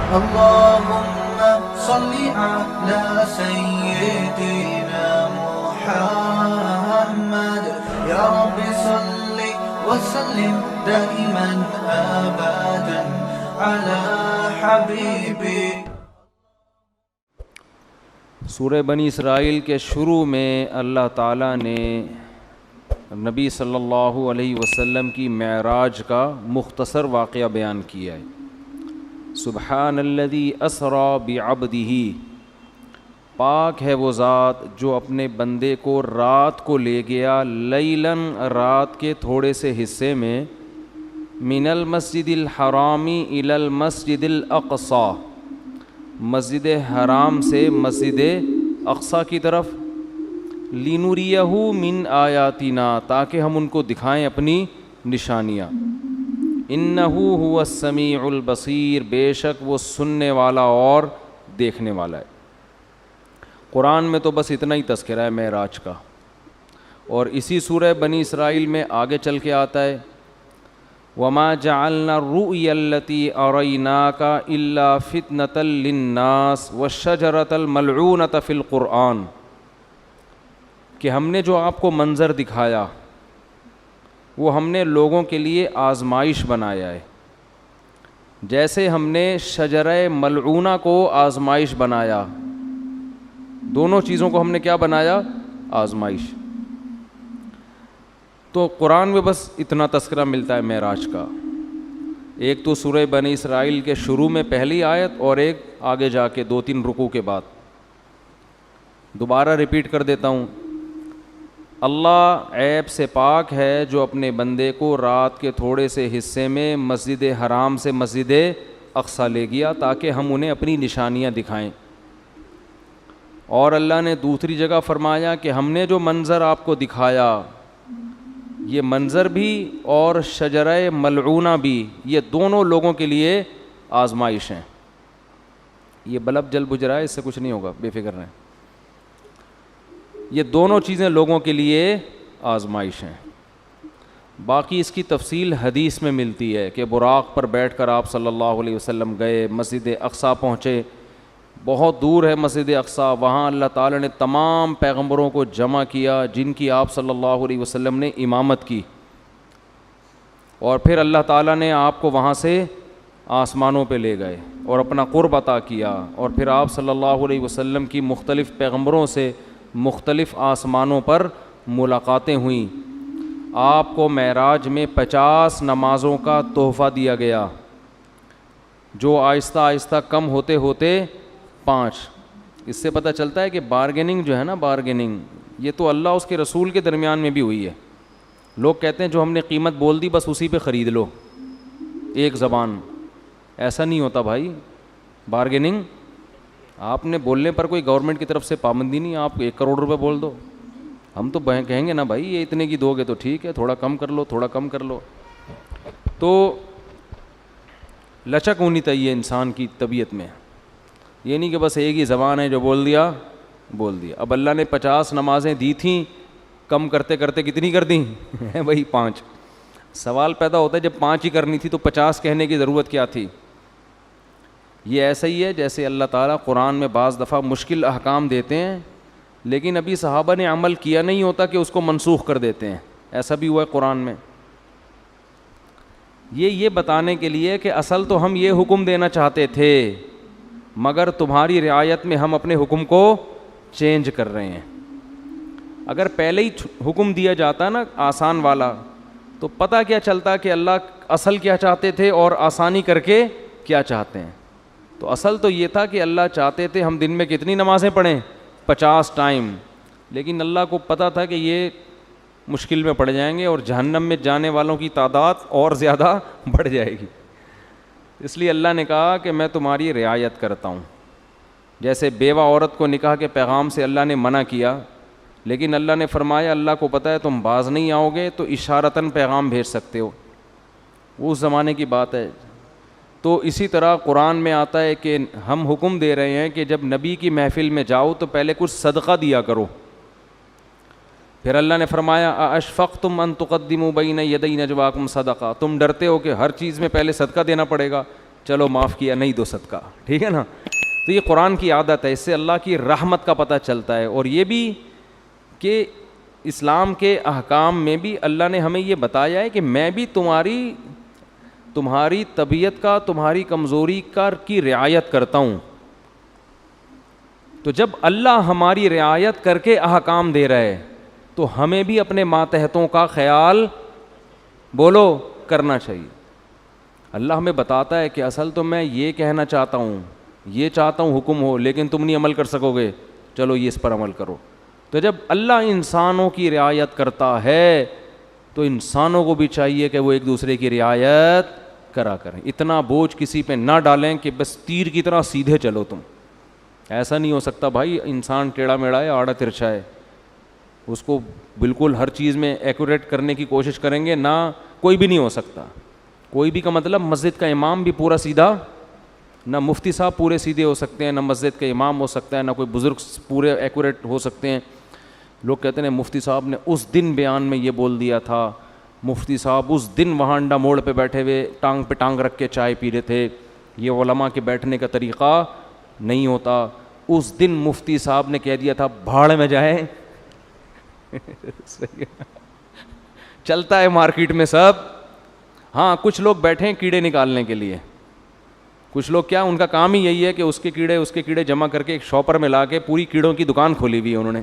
اللهم صل على سيدنا محمد يا رب صل وسلم دائما أبدا على حبيبك. سورہ بنی اسرائیل کے شروع میں اللہ تعالیٰ نے نبی صلی اللہ علیہ وسلم کی معراج کا مختصر واقعہ بیان کیا ہے. سبحان الذی اسری بعبدہ، پاک ہے وہ ذات جو اپنے بندے کو رات کو لے گیا، لیلاً رات کے تھوڑے سے حصے میں، من المسجد الحرام الی المسجد الاقصی، مسجد حرام سے مسجد اقصی کی طرف، لنریہ من آیاتنا، تاکہ ہم ان کو دکھائیں اپنی نشانیاں. انہ هو السمیع البصیر، بے شک وہ سننے والا اور دیکھنے والا ہے. قرآن میں تو بس اتنا ہی تذکرہ ہے معراج کا، اور اسی سورہ بنی اسرائیل میں آگے چل کے آتا ہے وَمَا جَعَلْنَا الرُّؤْيَا الَّتِي أَرَيْنَاكَ إِلَّا فِتْنَةً لِلنَّاسِ وَالشَّجَرَةَ الْمَلْعُونَةَ فِي الْقُرْآنِ، کہ ہم نے جو آپ کو منظر دکھایا وہ ہم نے لوگوں کے لیے آزمائش بنایا ہے، جیسے ہم نے شجرہ ملعونہ کو آزمائش بنایا. دونوں چیزوں کو ہم نے کیا بنایا؟ آزمائش. تو قرآن میں بس اتنا تذکرہ ملتا ہے معراج کا، ایک تو سورہ بنی اسرائیل کے شروع میں پہلی آیت، اور ایک آگے جا کے 2-3 رکوع کے بعد. دوبارہ ریپیٹ کر دیتا ہوں، اللہ عیب سے پاک ہے جو اپنے بندے کو رات کے تھوڑے سے حصے میں مسجد حرام سے مسجد اقصی لے گیا تاکہ ہم انہیں اپنی نشانیاں دکھائیں. اور اللہ نے دوسری جگہ فرمایا کہ ہم نے جو منظر آپ کو دکھایا، یہ منظر بھی اور شجرہ ملعونہ بھی، یہ دونوں لوگوں کے لیے آزمائش ہیں. یہ بلب جل بجھ رہا ہے، اس سے کچھ نہیں ہوگا، بے فکر رہیں. یہ دونوں چیزیں لوگوں کے لیے آزمائش ہیں. باقی اس کی تفصیل حدیث میں ملتی ہے کہ براق پر بیٹھ کر آپ صلی اللہ علیہ وسلم گئے، مسجد اقصی پہنچے. بہت دور ہے مسجد اقصی، وہاں اللہ تعالیٰ نے تمام پیغمبروں کو جمع کیا جن کی آپ صلی اللہ علیہ وسلم نے امامت کی، اور پھر اللہ تعالیٰ نے آپ کو وہاں سے آسمانوں پہ لے گئے اور اپنا قرب عطا کیا. اور پھر آپ صلی اللہ علیہ وسلم کی مختلف پیغمبروں سے مختلف آسمانوں پر ملاقاتیں ہوئیں. آپ کو معراج میں 50 نمازوں کا تحفہ دیا گیا، جو آہستہ آہستہ کم ہوتے ہوتے 5. اس سے پتہ چلتا ہے کہ بارگیننگ جو ہے نا، بارگیننگ یہ تو اللہ اس کے رسول کے درمیان میں بھی ہوئی ہے. لوگ کہتے ہیں جو ہم نے قیمت بول دی بس اسی پہ خرید لو، ایک زبان. ایسا نہیں ہوتا بھائی. بارگیننگ آپ نے بولنے پر کوئی گورنمنٹ کی طرف سے پابندی نہیں، آپ 1 کروڑ روپے بول دو، ہم تو کہیں گے نا بھائی یہ اتنے کی دو گے تو ٹھیک ہے، تھوڑا کم کر لو، تھوڑا کم کر لو. تو لچک ہونی چاہیے انسان کی طبیعت میں، یہ نہیں کہ بس ایک ہی زبان ہے جو بول دیا بول دیا. اب اللہ نے 50 نمازیں دی تھیں، کم کرتے کرتے کتنی کر دیں بھائی 5. سوال پیدا ہوتا ہے جب 5 ہی کرنی تھی تو 50 کہنے کی ضرورت کیا تھی؟ یہ ایسا ہی ہے جیسے اللہ تعالیٰ قرآن میں بعض دفعہ مشکل احکام دیتے ہیں لیکن ابھی صحابہ نے عمل کیا نہیں ہوتا کہ اس کو منسوخ کر دیتے ہیں. ایسا بھی ہوا ہے قرآن میں. یہ بتانے کے لیے کہ اصل تو ہم یہ حکم دینا چاہتے تھے مگر تمہاری رعایت میں ہم اپنے حکم کو چینج کر رہے ہیں. اگر پہلے ہی حکم دیا جاتا نا آسان والا تو پتہ کیا چلتا کہ اللہ اصل کیا چاہتے تھے اور آسانی کر کے کیا چاہتے ہیں. تو اصل تو یہ تھا کہ اللہ چاہتے تھے ہم دن میں کتنی نمازیں پڑھیں؟ 50 ٹائم. لیکن اللہ کو پتہ تھا کہ یہ مشکل میں پڑ جائیں گے اور جہنم میں جانے والوں کی تعداد اور زیادہ بڑھ جائے گی. اس لیے اللہ نے کہا کہ میں تمہاری رعایت کرتا ہوں. جیسے بیوہ عورت کو نکاح کے پیغام سے اللہ نے منع کیا لیکن اللہ نے فرمایا اللہ کو پتہ ہے تم باز نہیں آؤ گے تو اشارتاً پیغام بھیج سکتے ہو. وہ اس زمانے کی بات ہے. تو اسی طرح قرآن میں آتا ہے کہ ہم حکم دے رہے ہیں کہ جب نبی کی محفل میں جاؤ تو پہلے کچھ صدقہ دیا کرو. پھر اللہ نے فرمایا اشفقتم ان تقدموا بین یدی نجواکم صدقہ، تم ڈرتے ہو کہ ہر چیز میں پہلے صدقہ دینا پڑے گا. چلو معاف کیا, نہیں دو صدقہ, ٹھیک ہے نا. تو یہ قرآن کی عادت ہے, اس سے اللہ کی رحمت کا پتہ چلتا ہے. اور یہ بھی کہ اسلام کے احکام میں بھی اللہ نے ہمیں یہ بتایا ہے کہ میں بھی تمہاری طبیعت کا, تمہاری کمزوری کی رعایت کرتا ہوں. تو جب اللہ ہماری رعایت کر کے احکام دے رہا ہے تو ہمیں بھی اپنے ماتحتوں کا خیال بولو کرنا چاہیے. اللہ ہمیں بتاتا ہے کہ اصل تو میں یہ کہنا چاہتا ہوں, یہ چاہتا ہوں حکم ہو, لیکن تم نہیں عمل کر سکو گے, چلو یہ اس پر عمل کرو. تو جب اللہ انسانوں کی رعایت کرتا ہے تو انسانوں کو بھی چاہیے کہ وہ ایک دوسرے کی رعایت کرا کریں. اتنا بوجھ کسی پہ نہ ڈالیں کہ بس تیر کی طرح سیدھے چلو تم. ایسا نہیں ہو سکتا بھائی. انسان ٹیڑھا میڑھا ہے, آڑا ترچھا ہے, اس کو بالکل ہر چیز میں ایکوریٹ کرنے کی کوشش کریں گے نہ, کوئی بھی نہیں ہو سکتا. کوئی بھی کا مطلب مسجد کا امام بھی پورا سیدھا, نہ مفتی صاحب پورے سیدھے ہو سکتے ہیں, نہ مسجد کا امام ہو سکتا ہے, نہ کوئی بزرگ پورے ایکوریٹ ہو سکتے ہیں. لوگ کہتے ہیں مفتی صاحب نے اس دن بیان میں یہ بول دیا تھا, مفتی صاحب اس دن وہاں انڈا موڑ پہ بیٹھے ہوئے ٹانگ پہ ٹانگ رکھ کے چائے پی رہے تھے. یہ علماء کے بیٹھنے کا طریقہ نہیں ہوتا. اس دن مفتی صاحب نے کہہ دیا تھا بھاڑ میں جائے. چلتا ہے مارکیٹ میں سب. ہاں کچھ لوگ بیٹھے ہیں کیڑے نکالنے کے لیے. کچھ لوگ کیا, ان کا کام ہی یہی ہے کہ اس کے کیڑے جمع کر کے ایک شاپر میں لا کے پوری کیڑوں کی دکان کھولی ہوئی ہے انہوں نے.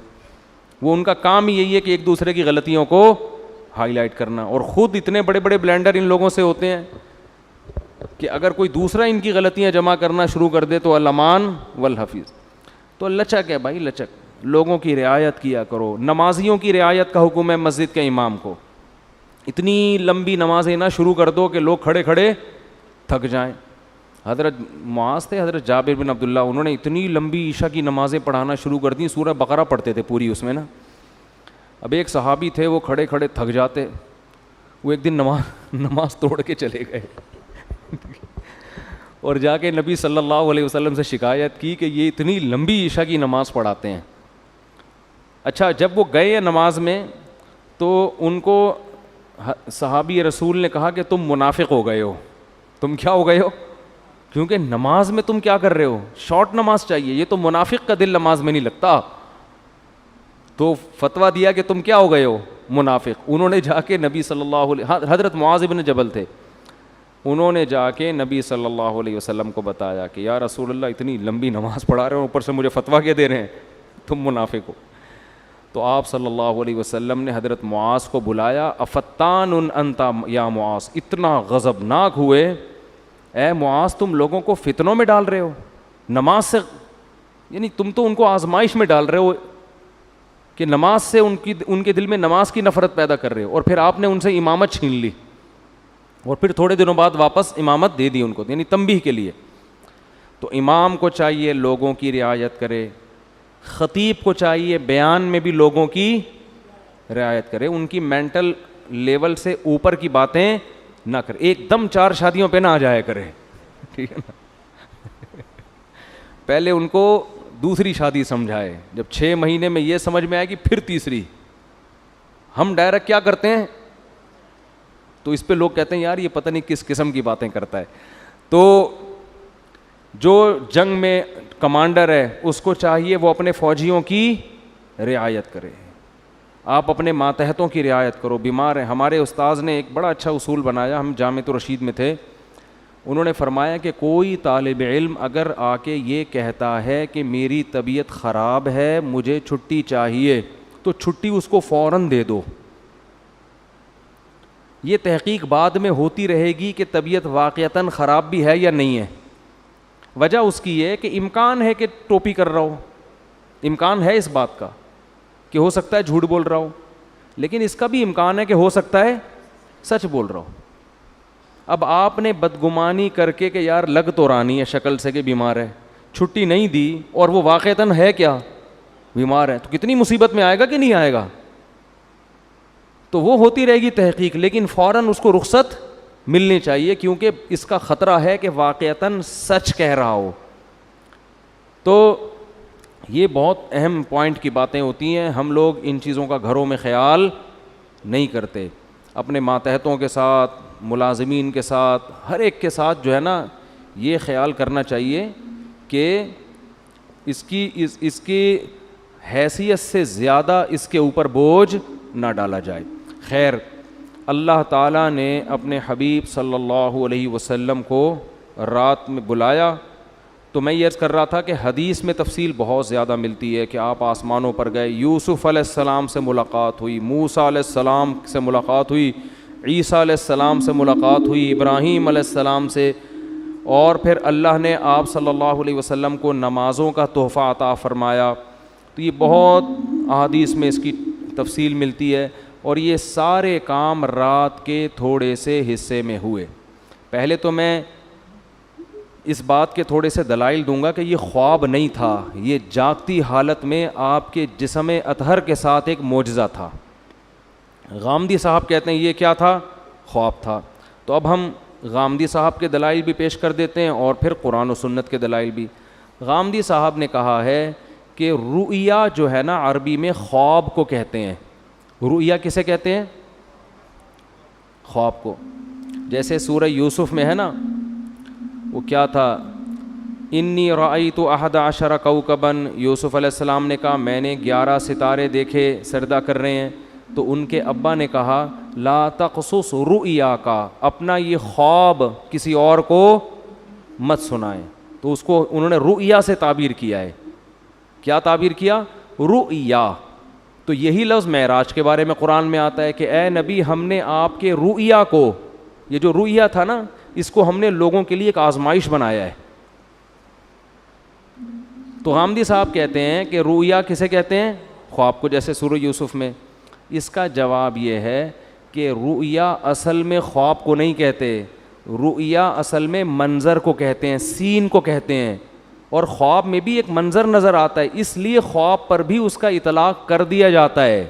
وہ ان کا کام ہی یہی ہے کہ ایک دوسرے کی غلطیوں کو ہائی لائٹ کرنا. اور خود اتنے بڑے بڑے بلینڈر ان لوگوں سے ہوتے ہیں کہ اگر کوئی دوسرا ان کی غلطیاں جمع کرنا شروع کر دے تو الامان والحفیظ. تو لچک ہے بھائی, لچک. لوگوں کی رعایت کیا کرو. نمازیوں کی رعایت کا حکم ہے مسجد کے امام کو. اتنی لمبی نمازیں نہ شروع کر دو کہ لوگ کھڑے کھڑے تھک جائیں. حضرت معاذ تھے, حضرت جابر بن عبداللہ, انہوں نے اتنی لمبی عشاء کی نمازیں پڑھانا شروع کر دیں, سورہ بقرہ پڑھتے تھے پوری اس میں نا. اب ایک صحابی تھے, وہ کھڑے کھڑے تھک جاتے, وہ ایک دن نماز توڑ کے چلے گئے اور جا کے نبی صلی اللہ علیہ وسلم سے شکایت کی کہ یہ اتنی لمبی عشاء کی نماز پڑھاتے ہیں. اچھا جب وہ گئے نماز میں تو ان کو صحابی رسول نے کہا کہ تم منافق ہو گئے ہو. تم کیا ہو گئے ہو؟ کیونکہ نماز میں تم کیا کر رہے ہو, شارٹ نماز چاہیے, یہ تو منافق کا دل نماز میں نہیں لگتا. تو فتویٰ دیا کہ تم کیا ہو گئے ہو, منافق. انہوں نے جا کے نبی صلی اللہ علیہ, حضرت معاذ بن جبل تھے, انہوں نے جا کے نبی صلی اللہ علیہ وسلم کو بتایا کہ یا رسول اللہ اتنی لمبی نماز پڑھا رہے ہو, اوپر سے مجھے فتویٰ کیا دے رہے ہیں, تم منافق ہو. تو آپ صلی اللہ علیہ وسلم نے حضرت معاذ کو بلایا, افتان انت یا معاذ, اتنا غضبناک ہوئے, اے معاذ تم لوگوں کو فتنوں میں ڈال رہے ہو نماز سے, یعنی تم تو ان کو آزمائش میں ڈال رہے ہو کہ نماز سے ان کے دل میں نماز کی نفرت پیدا کر رہے ہو, اور پھر آپ نے ان سے امامت چھین لی, اور پھر تھوڑے دنوں بعد واپس امامت دے دی ان کو, یعنی تنبیہ کے لیے. تو امام کو چاہیے لوگوں کی رعایت کرے, خطیب کو چاہیے بیان میں بھی لوگوں کی رعایت کرے, ان کی مینٹل لیول سے اوپر کی باتیں نہ کرے, ایک دم 4 شادیوں پہ نہ آ جایا کرے, ٹھیک ہے نا. پہلے ان کو دوسری شادی سمجھائے, جب 6 مہینے میں یہ سمجھ میں آئے گی پھر تیسری. ہم ڈائریکٹ کیا کرتے ہیں, تو اس پہ لوگ کہتے ہیں یار یہ پتہ نہیں کس قسم کی باتیں کرتا ہے. تو جو جنگ میں کمانڈر ہے اس کو چاہیے وہ اپنے فوجیوں کی رعایت کرے, آپ اپنے ماتحتوں کی رعایت کرو. بیمار ہیں, ہمارے استاذ نے ایک بڑا اچھا اصول بنایا, ہم جامعۃ الرشید میں تھے, انہوں نے فرمایا کہ کوئی طالب علم اگر آ کے یہ کہتا ہے کہ میری طبیعت خراب ہے مجھے چھٹی چاہیے, تو چھٹی اس کو فوراً دے دو. یہ تحقیق بعد میں ہوتی رہے گی کہ طبیعت واقعتاً خراب بھی ہے یا نہیں ہے. وجہ اس کی یہ کہ امکان ہے کہ ٹوپی کر رہا ہو, امکان ہے اس بات کا کہ ہو سکتا ہے جھوٹ بول رہا ہو, لیکن اس کا بھی امکان ہے کہ ہو سکتا ہے سچ بول رہا ہو. اب آپ نے بدگمانی کر کے کہ یار لگ تو رانی ہے شکل سے کہ بیمار ہے, چھٹی نہیں دی, اور وہ واقعتاً ہے کیا بیمار ہے, تو کتنی مصیبت میں آئے گا کہ نہیں آئے گا. تو وہ ہوتی رہے گی تحقیق, لیکن فوراً اس کو رخصت ملنی چاہیے, کیونکہ اس کا خطرہ ہے کہ واقعتاً سچ کہہ رہا ہو. تو یہ بہت اہم پوائنٹ کی باتیں ہوتی ہیں, ہم لوگ ان چیزوں کا گھروں میں خیال نہیں کرتے. اپنے ماتحتوں کے ساتھ, ملازمین کے ساتھ, ہر ایک کے ساتھ جو ہے نا یہ خیال کرنا چاہیے کہ اس کی حیثیت سے زیادہ اس کے اوپر بوجھ نہ ڈالا جائے. خیر، اللہ تعالیٰ نے اپنے حبیب صلی اللہ علیہ وسلم کو رات میں بلایا. تو میں یہ عرض کر رہا تھا کہ حدیث میں تفصیل بہت زیادہ ملتی ہے کہ آپ آسمانوں پر گئے, یوسف علیہ السلام سے ملاقات ہوئی, موسیٰ علیہ السلام سے ملاقات ہوئی, عیسیٰ علیہ السلام سے ملاقات ہوئی, ابراہیم علیہ السلام سے, اور پھر اللہ نے آپ صلی اللہ علیہ وسلم کو نمازوں کا تحفہ عطا فرمایا. تو یہ بہت احادیث میں اس کی تفصیل ملتی ہے, اور یہ سارے کام رات کے تھوڑے سے حصے میں ہوئے. پہلے تو میں اس بات کے تھوڑے سے دلائل دوں گا کہ یہ خواب نہیں تھا, یہ جاگتی حالت میں آپ کے جسم اطہر کے ساتھ ایک معجزہ تھا. غامدی صاحب کہتے ہیں یہ کیا تھا؟ خواب تھا. تو اب ہم غامدی صاحب کے دلائل بھی پیش کر دیتے ہیں اور پھر قرآن و سنت کے دلائل بھی. غامدی صاحب نے کہا ہے کہ رؤیا جو ہے نا عربی میں خواب کو کہتے ہیں. رؤیا کسے کہتے ہیں؟ خواب کو. جیسے سورہ یوسف میں ہے نا, وہ کیا تھا, انی رأیت 11 کوکبا, یوسف علیہ السلام نے کہا میں نے 11 ستارے دیکھے سجدہ کر رہے ہیں. تو ان کے ابا نے کہا لا تقصص رؤیا کا, اپنا یہ خواب کسی اور کو مت سنائیں. تو اس کو انہوں نے رؤیا سے تعبیر کیا ہے. کیا تعبیر کیا؟ رؤیا. تو یہی لفظ معراج کے بارے میں قرآن میں آتا ہے کہ اے نبی ہم نے آپ کے رؤیا کو, یہ جو رؤیا تھا نا اس کو ہم نے لوگوں کے لیے ایک آزمائش بنایا ہے. تو غامدی صاحب کہتے ہیں کہ رؤیا کسے کہتے ہیں؟ خواب کو, جیسے سورہ یوسف میں. اس کا جواب یہ ہے کہ رؤیا اصل میں خواب کو نہیں کہتے, رؤیا اصل میں منظر کو کہتے ہیں, سین کو کہتے ہیں. اور خواب میں بھی ایک منظر نظر آتا ہے, اس لیے خواب پر بھی اس کا اطلاق کر دیا جاتا ہے,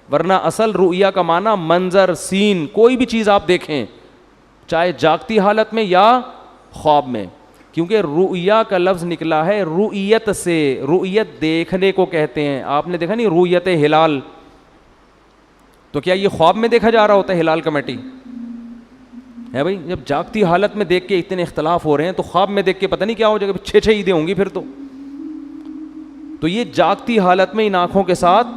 ورنہ اصل رؤیا کا معنی منظر, سین, کوئی بھی چیز آپ دیکھیں چاہے جاگتی حالت میں یا خواب میں. کیونکہ رؤیا کا لفظ نکلا ہے رؤیت سے, رؤیت دیکھنے کو کہتے ہیں. آپ نے دیکھا نہیں رؤیت ہلال, تو کیا یہ خواب میں دیکھا جا رہا ہوتا ہے ہلال کمیٹی ہے بھائی؟ جب جاگتی حالت میں دیکھ کے اتنے اختلاف ہو رہے ہیں تو خواب میں دیکھ کے پتہ نہیں کیا ہو جائے گا, 6 عیدیں ہوں گی پھر تو یہ جاگتی حالت میں ان آنکھوں کے ساتھ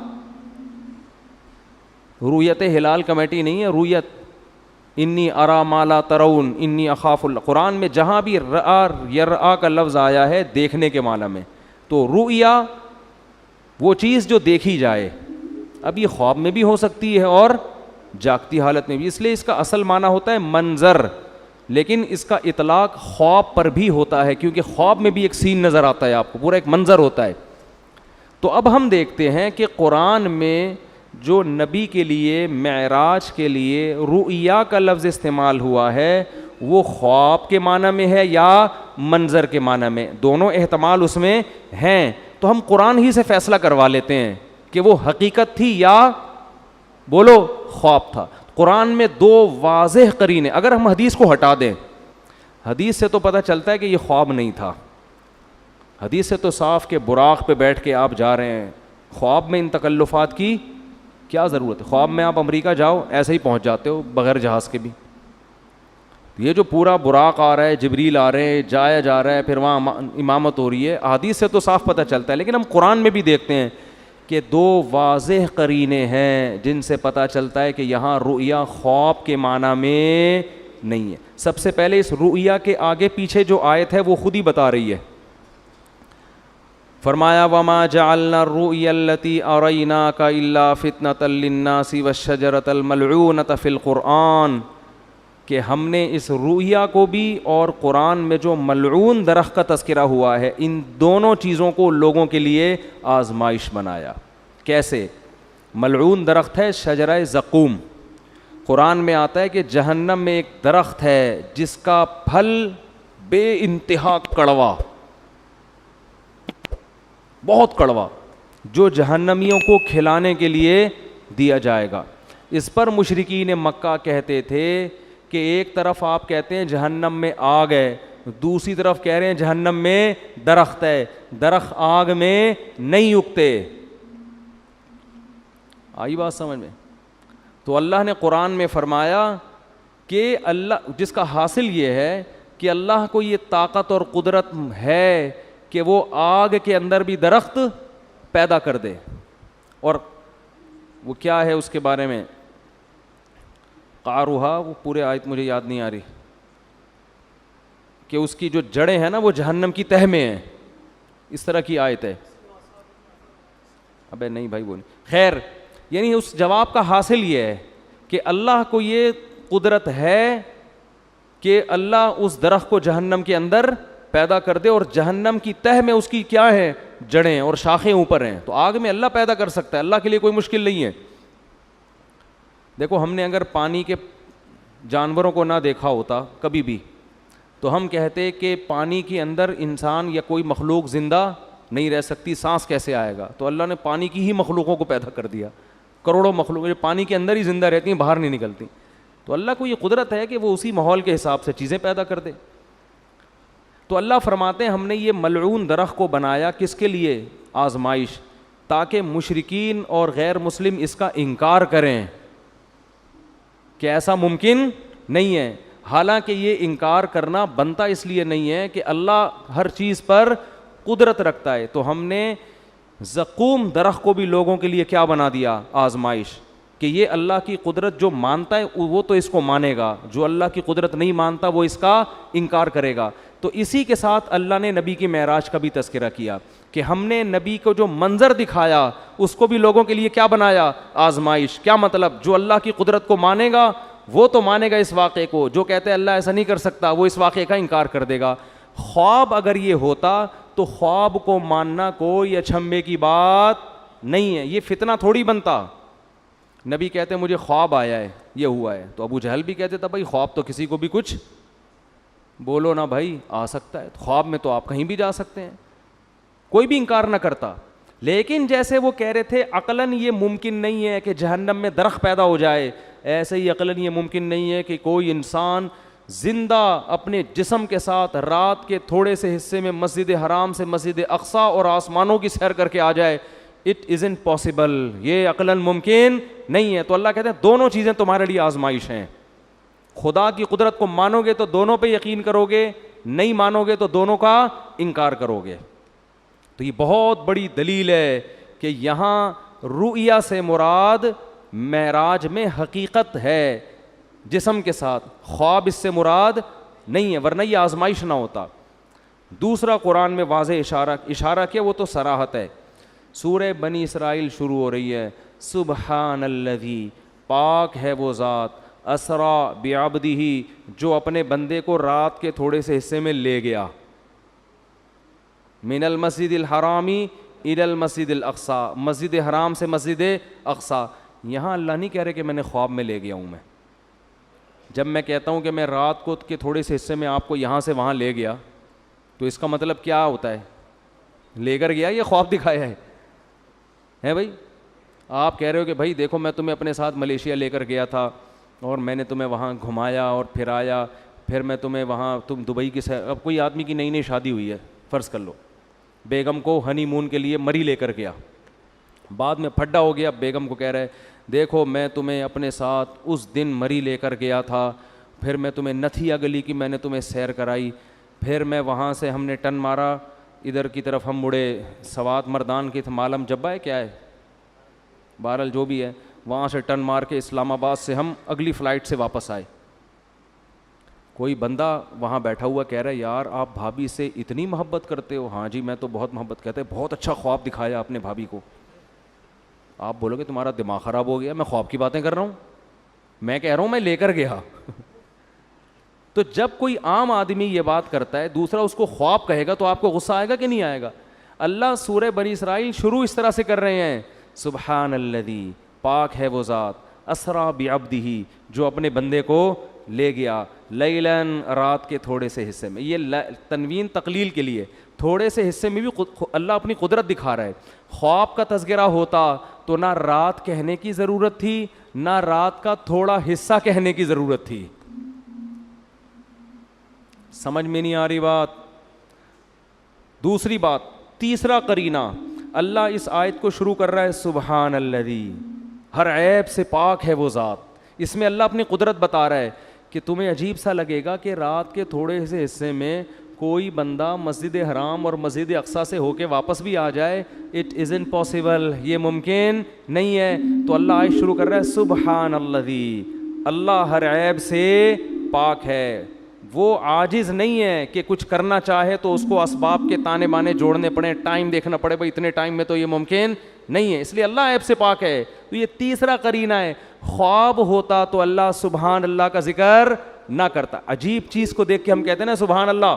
رؤیت ہلال کمیٹی نہیں ہے, رؤیت انی ارا ما لا ترون انی اخاف اللہ. قرآن میں جہاں بھی رآ یرآ کا لفظ آیا ہے دیکھنے کے معنی میں, تو رؤیا وہ چیز جو دیکھی جائے. اب یہ خواب میں بھی ہو سکتی ہے اور جاگتی حالت میں بھی, اس لیے اس کا اصل معنی ہوتا ہے منظر, لیکن اس کا اطلاق خواب پر بھی ہوتا ہے کیونکہ خواب میں بھی ایک سین نظر آتا ہے آپ کو, پورا ایک منظر ہوتا ہے. تو اب ہم دیکھتے ہیں کہ قرآن میں جو نبی کے لیے معراج کے لیے رؤیا کا لفظ استعمال ہوا ہے وہ خواب کے معنی میں ہے یا منظر کے معنی میں, دونوں احتمال اس میں ہیں. تو ہم قرآن ہی سے فیصلہ کروا لیتے ہیں کہ وہ حقیقت تھی یا بولو خواب تھا. قرآن میں 2 واضح قرینے, اگر ہم حدیث کو ہٹا دیں, حدیث سے تو پتہ چلتا ہے کہ یہ خواب نہیں تھا. حدیث سے تو صاف کہ براق پہ بیٹھ کے آپ جا رہے ہیں, خواب میں ان تکلفات کی کیا ضرورت ہے؟ خواب میں آپ امریکہ جاؤ ایسے ہی پہنچ جاتے ہو بغیر جہاز کے بھی. یہ جو پورا براق آ رہا ہے, جبریل آ رہے ہیں, جایا جا رہا ہے, پھر وہاں امامت ہو رہی ہے, حدیث سے تو صاف پتہ چلتا ہے. لیکن ہم قرآن میں بھی دیکھتے ہیں کہ 2 واضح قرینے ہیں جن سے پتہ چلتا ہے کہ یہاں رؤیا خواب کے معنی میں نہیں ہے. سب سے پہلے اس رؤیا کے آگے پیچھے جو آیت ہے وہ خود ہی بتا رہی ہے. فرمایا وما جعلنا الرؤيا التي أريناك إلا فتنة للناس والشجرة الملعونة في القرآن, کہ ہم نے اس رؤیا کو بھی اور قرآن میں جو ملعون درخت کا تذکرہ ہوا ہے ان دونوں چیزوں کو لوگوں کے لیے آزمائش بنایا. کیسے؟ ملعون درخت ہے شجرہ زقوم. قرآن میں آتا ہے کہ جہنم میں ایک درخت ہے جس کا پھل بے انتہا کڑوا, بہت کڑوا, جو جہنمیوں کو کھلانے کے لیے دیا جائے گا. اس پر مشرکین مکہ کہتے تھے کہ ایک طرف آپ کہتے ہیں جہنم میں آگ ہے, دوسری طرف کہہ رہے ہیں جہنم میں درخت ہے, درخت آگ میں نہیں اگتے. آئی بات سمجھ میں؟ تو اللہ نے قرآن میں فرمایا کہ اللہ جس کا حاصل یہ ہے کہ اللہ کو یہ طاقت اور قدرت ہے کہ وہ آگ کے اندر بھی درخت پیدا کر دے. اور وہ کیا ہے اس کے بارے میں قاروہا, وہ پورے آیت مجھے یاد نہیں آ رہی, کہ اس کی جو جڑیں ہیں نا وہ جہنم کی تہ میں ہیں, اس طرح کی آیت ہے. ابے نہیں بھائی وہ نہیں, خیر یعنی اس جواب کا حاصل یہ ہے کہ اللہ کو یہ قدرت ہے کہ اللہ اس درخت کو جہنم کے اندر پیدا کر دے, اور جہنم کی تہ میں اس کی کیا ہے, جڑیں اور شاخیں اوپر ہیں. تو آگ میں اللہ پیدا کر سکتا ہے, اللہ کے لیے کوئی مشکل نہیں ہے. دیکھو ہم نے اگر پانی کے جانوروں کو نہ دیکھا ہوتا کبھی بھی, تو ہم کہتے کہ پانی کے اندر انسان یا کوئی مخلوق زندہ نہیں رہ سکتی, سانس کیسے آئے گا؟ تو اللہ نے پانی کی ہی مخلوقوں کو پیدا کر دیا, کروڑوں مخلوق جو پانی کے اندر ہی زندہ رہتی ہیں, باہر نہیں نکلتی. تو اللہ کو یہ قدرت ہے کہ وہ اسی ماحول کے حساب سے چیزیں پیدا کر دے. تو اللہ فرماتے ہیں ہم نے یہ ملعون درخت کو بنایا کس کے لیے؟ آزمائش, تاکہ مشرکین اور غیر مسلم اس کا انکار کریں کہ ایسا ممکن نہیں ہے. حالانکہ یہ انکار کرنا بنتا اس لیے نہیں ہے کہ اللہ ہر چیز پر قدرت رکھتا ہے. تو ہم نے زقوم درخت کو بھی لوگوں کے لیے کیا بنا دیا؟ آزمائش, کہ یہ اللہ کی قدرت جو مانتا ہے وہ تو اس کو مانے گا, جو اللہ کی قدرت نہیں مانتا وہ اس کا انکار کرے گا. تو اسی کے ساتھ اللہ نے نبی کی معراج کا بھی تذکرہ کیا کہ ہم نے نبی کو جو منظر دکھایا اس کو بھی لوگوں کے لیے کیا بنایا؟ آزمائش. کیا مطلب؟ جو اللہ کی قدرت کو مانے گا وہ تو مانے گا اس واقعے کو, جو کہتے ہیں اللہ ایسا نہیں کر سکتا وہ اس واقعے کا انکار کر دے گا. خواب اگر یہ ہوتا تو خواب کو ماننا کوئی اچھمبے کی بات نہیں ہے, یہ فتنہ تھوڑی بنتا. نبی کہتے ہیں مجھے خواب آیا ہے, یہ ہوا ہے, تو ابو جہل بھی کہتے تھا بھائی خواب تو کسی کو بھی کچھ بولو نا بھائی آ سکتا ہے, خواب میں تو آپ کہیں بھی جا سکتے ہیں, کوئی بھی انکار نہ کرتا. لیکن جیسے وہ کہہ رہے تھے عقلاً یہ ممکن نہیں ہے کہ جہنم میں درخت پیدا ہو جائے, ایسے ہی عقلاً یہ ممکن نہیں ہے کہ کوئی انسان زندہ اپنے جسم کے ساتھ رات کے تھوڑے سے حصے میں مسجد حرام سے مسجد اقصی اور آسمانوں کی سیر کر کے آ جائے. اٹ ازنٹ پاسبل, یہ عقلاً ممکن نہیں ہے. تو اللہ کہتے ہیں دونوں چیزیں تمہارے لیے آزمائش ہیں. خدا کی قدرت کو مانو گے تو دونوں پہ یقین کرو گے, نہیں مانو گے تو دونوں کا انکار کرو گے. تو یہ بہت بڑی دلیل ہے کہ یہاں رؤیا سے مراد معراج میں حقیقت ہے جسم کے ساتھ, خواب اس سے مراد نہیں ہے, ورنہ یہ آزمائش نہ ہوتا. دوسرا قرآن میں واضح اشارہ کیا, وہ تو صراحت ہے. سورہ بنی اسرائیل شروع ہو رہی ہے, سبحان الذی, پاک ہے وہ ذات, اسرا بعبدہ, جو اپنے بندے کو رات کے تھوڑے سے حصے میں لے گیا, من المسجد الحرامی الی المسجد الاقصی, مسجد حرام سے مسجد اقصی. یہاں اللہ نہیں کہہ رہے کہ میں نے خواب میں لے گیا ہوں. میں جب میں کہتا ہوں کہ میں رات کو کے تھوڑے سے حصے میں آپ کو یہاں سے وہاں لے گیا, تو اس کا مطلب کیا ہوتا ہے؟ لے کر گیا یا خواب دکھایا ہے بھائی؟ آپ کہہ رہے ہو کہ بھائی دیکھو میں تمہیں اپنے ساتھ ملیشیا لے کر گیا تھا اور میں نے تمہیں وہاں گھمایا اور پھرایا, پھر میں تمہیں وہاں, تم دبئی کی سیر. اب کوئی آدمی کی نئی نئی شادی ہوئی ہے, فرض کر لو, بیگم کو ہنی مون کے لیے مری لے کر گیا, بعد میں پھڈا ہو گیا, بیگم کو کہہ رہا ہے دیکھو میں تمہیں اپنے ساتھ اس دن مری لے کر گیا تھا, پھر میں تمہیں نتھیا گلی کی میں نے تمہیں سیر کرائی, پھر میں وہاں سے ہم نے ٹن مارا ادھر کی طرف, ہم مڑے سوات مردان کی مالم جبا ہے کیا ہے, بہرحال جو بھی ہے, وہاں سے ٹن مار کے اسلام آباد سے ہم اگلی فلائٹ سے واپس آئے. کوئی بندہ وہاں بیٹھا ہوا کہہ رہا ہے یار آپ بھابھی سے اتنی محبت کرتے ہو؟ ہاں جی میں تو بہت محبت کرتے, بہت اچھا خواب دکھایا اپنے بھابھی کو. آپ بولو گے تمہارا دماغ خراب ہو گیا, میں خواب کی باتیں کر رہا ہوں, میں کہہ رہا ہوں میں لے کر گیا. تو جب کوئی عام آدمی یہ بات کرتا ہے, دوسرا اس کو خواب کہے گا, تو آپ کو غصہ آئے گا کہ نہیں آئے گا؟ اللہ سورہ بنی اسرائیل شروع اس طرح سے کر رہے ہیں, سبحان الذی, پاک ہے وہ ذات, اسرا بعبدہ, جو اپنے بندے کو لے گیا, لیلاً, رات کے تھوڑے سے حصے میں. یہ تنوین تقلیل کے لیے, تھوڑے سے حصے میں بھی اللہ اپنی قدرت دکھا رہا ہے. خواب کا تذکرہ ہوتا تو نہ رات کہنے کی ضرورت تھی, نہ رات کا تھوڑا حصہ کہنے کی ضرورت تھی. سمجھ میں نہیں آ رہی بات؟ دوسری بات, تیسرا قرینہ, اللہ اس آیت کو شروع کر رہا ہے سبحان الذی, ہر عیب سے پاک ہے وہ ذات. اس میں اللہ اپنی قدرت بتا رہا ہے کہ تمہیں عجیب سا لگے گا کہ رات کے تھوڑے سے حصے میں کوئی بندہ مسجد حرام اور مسجد اقصیٰ سے ہو کے واپس بھی آ جائے. اٹ ازنٹ پاسبل, یہ ممکن نہیں ہے. تو اللہ آج شروع کر رہا ہے سبحان الذی, اللہ ہر عیب سے پاک ہے, وہ عاجز نہیں ہے کہ کچھ کرنا چاہے تو اس کو اسباب کے تانے بانے جوڑنے پڑے, ٹائم دیکھنا پڑے, بھائی اتنے ٹائم میں تو یہ ممکن نہیں ہے, اس لیے اللہ عیب سے پاک ہے. تو یہ تیسرا قرینہ ہے. خواب ہوتا تو اللہ سبحان اللہ کا ذکر نہ کرتا. عجیب چیز کو دیکھ کے ہم کہتے ہیں نا سبحان اللہ,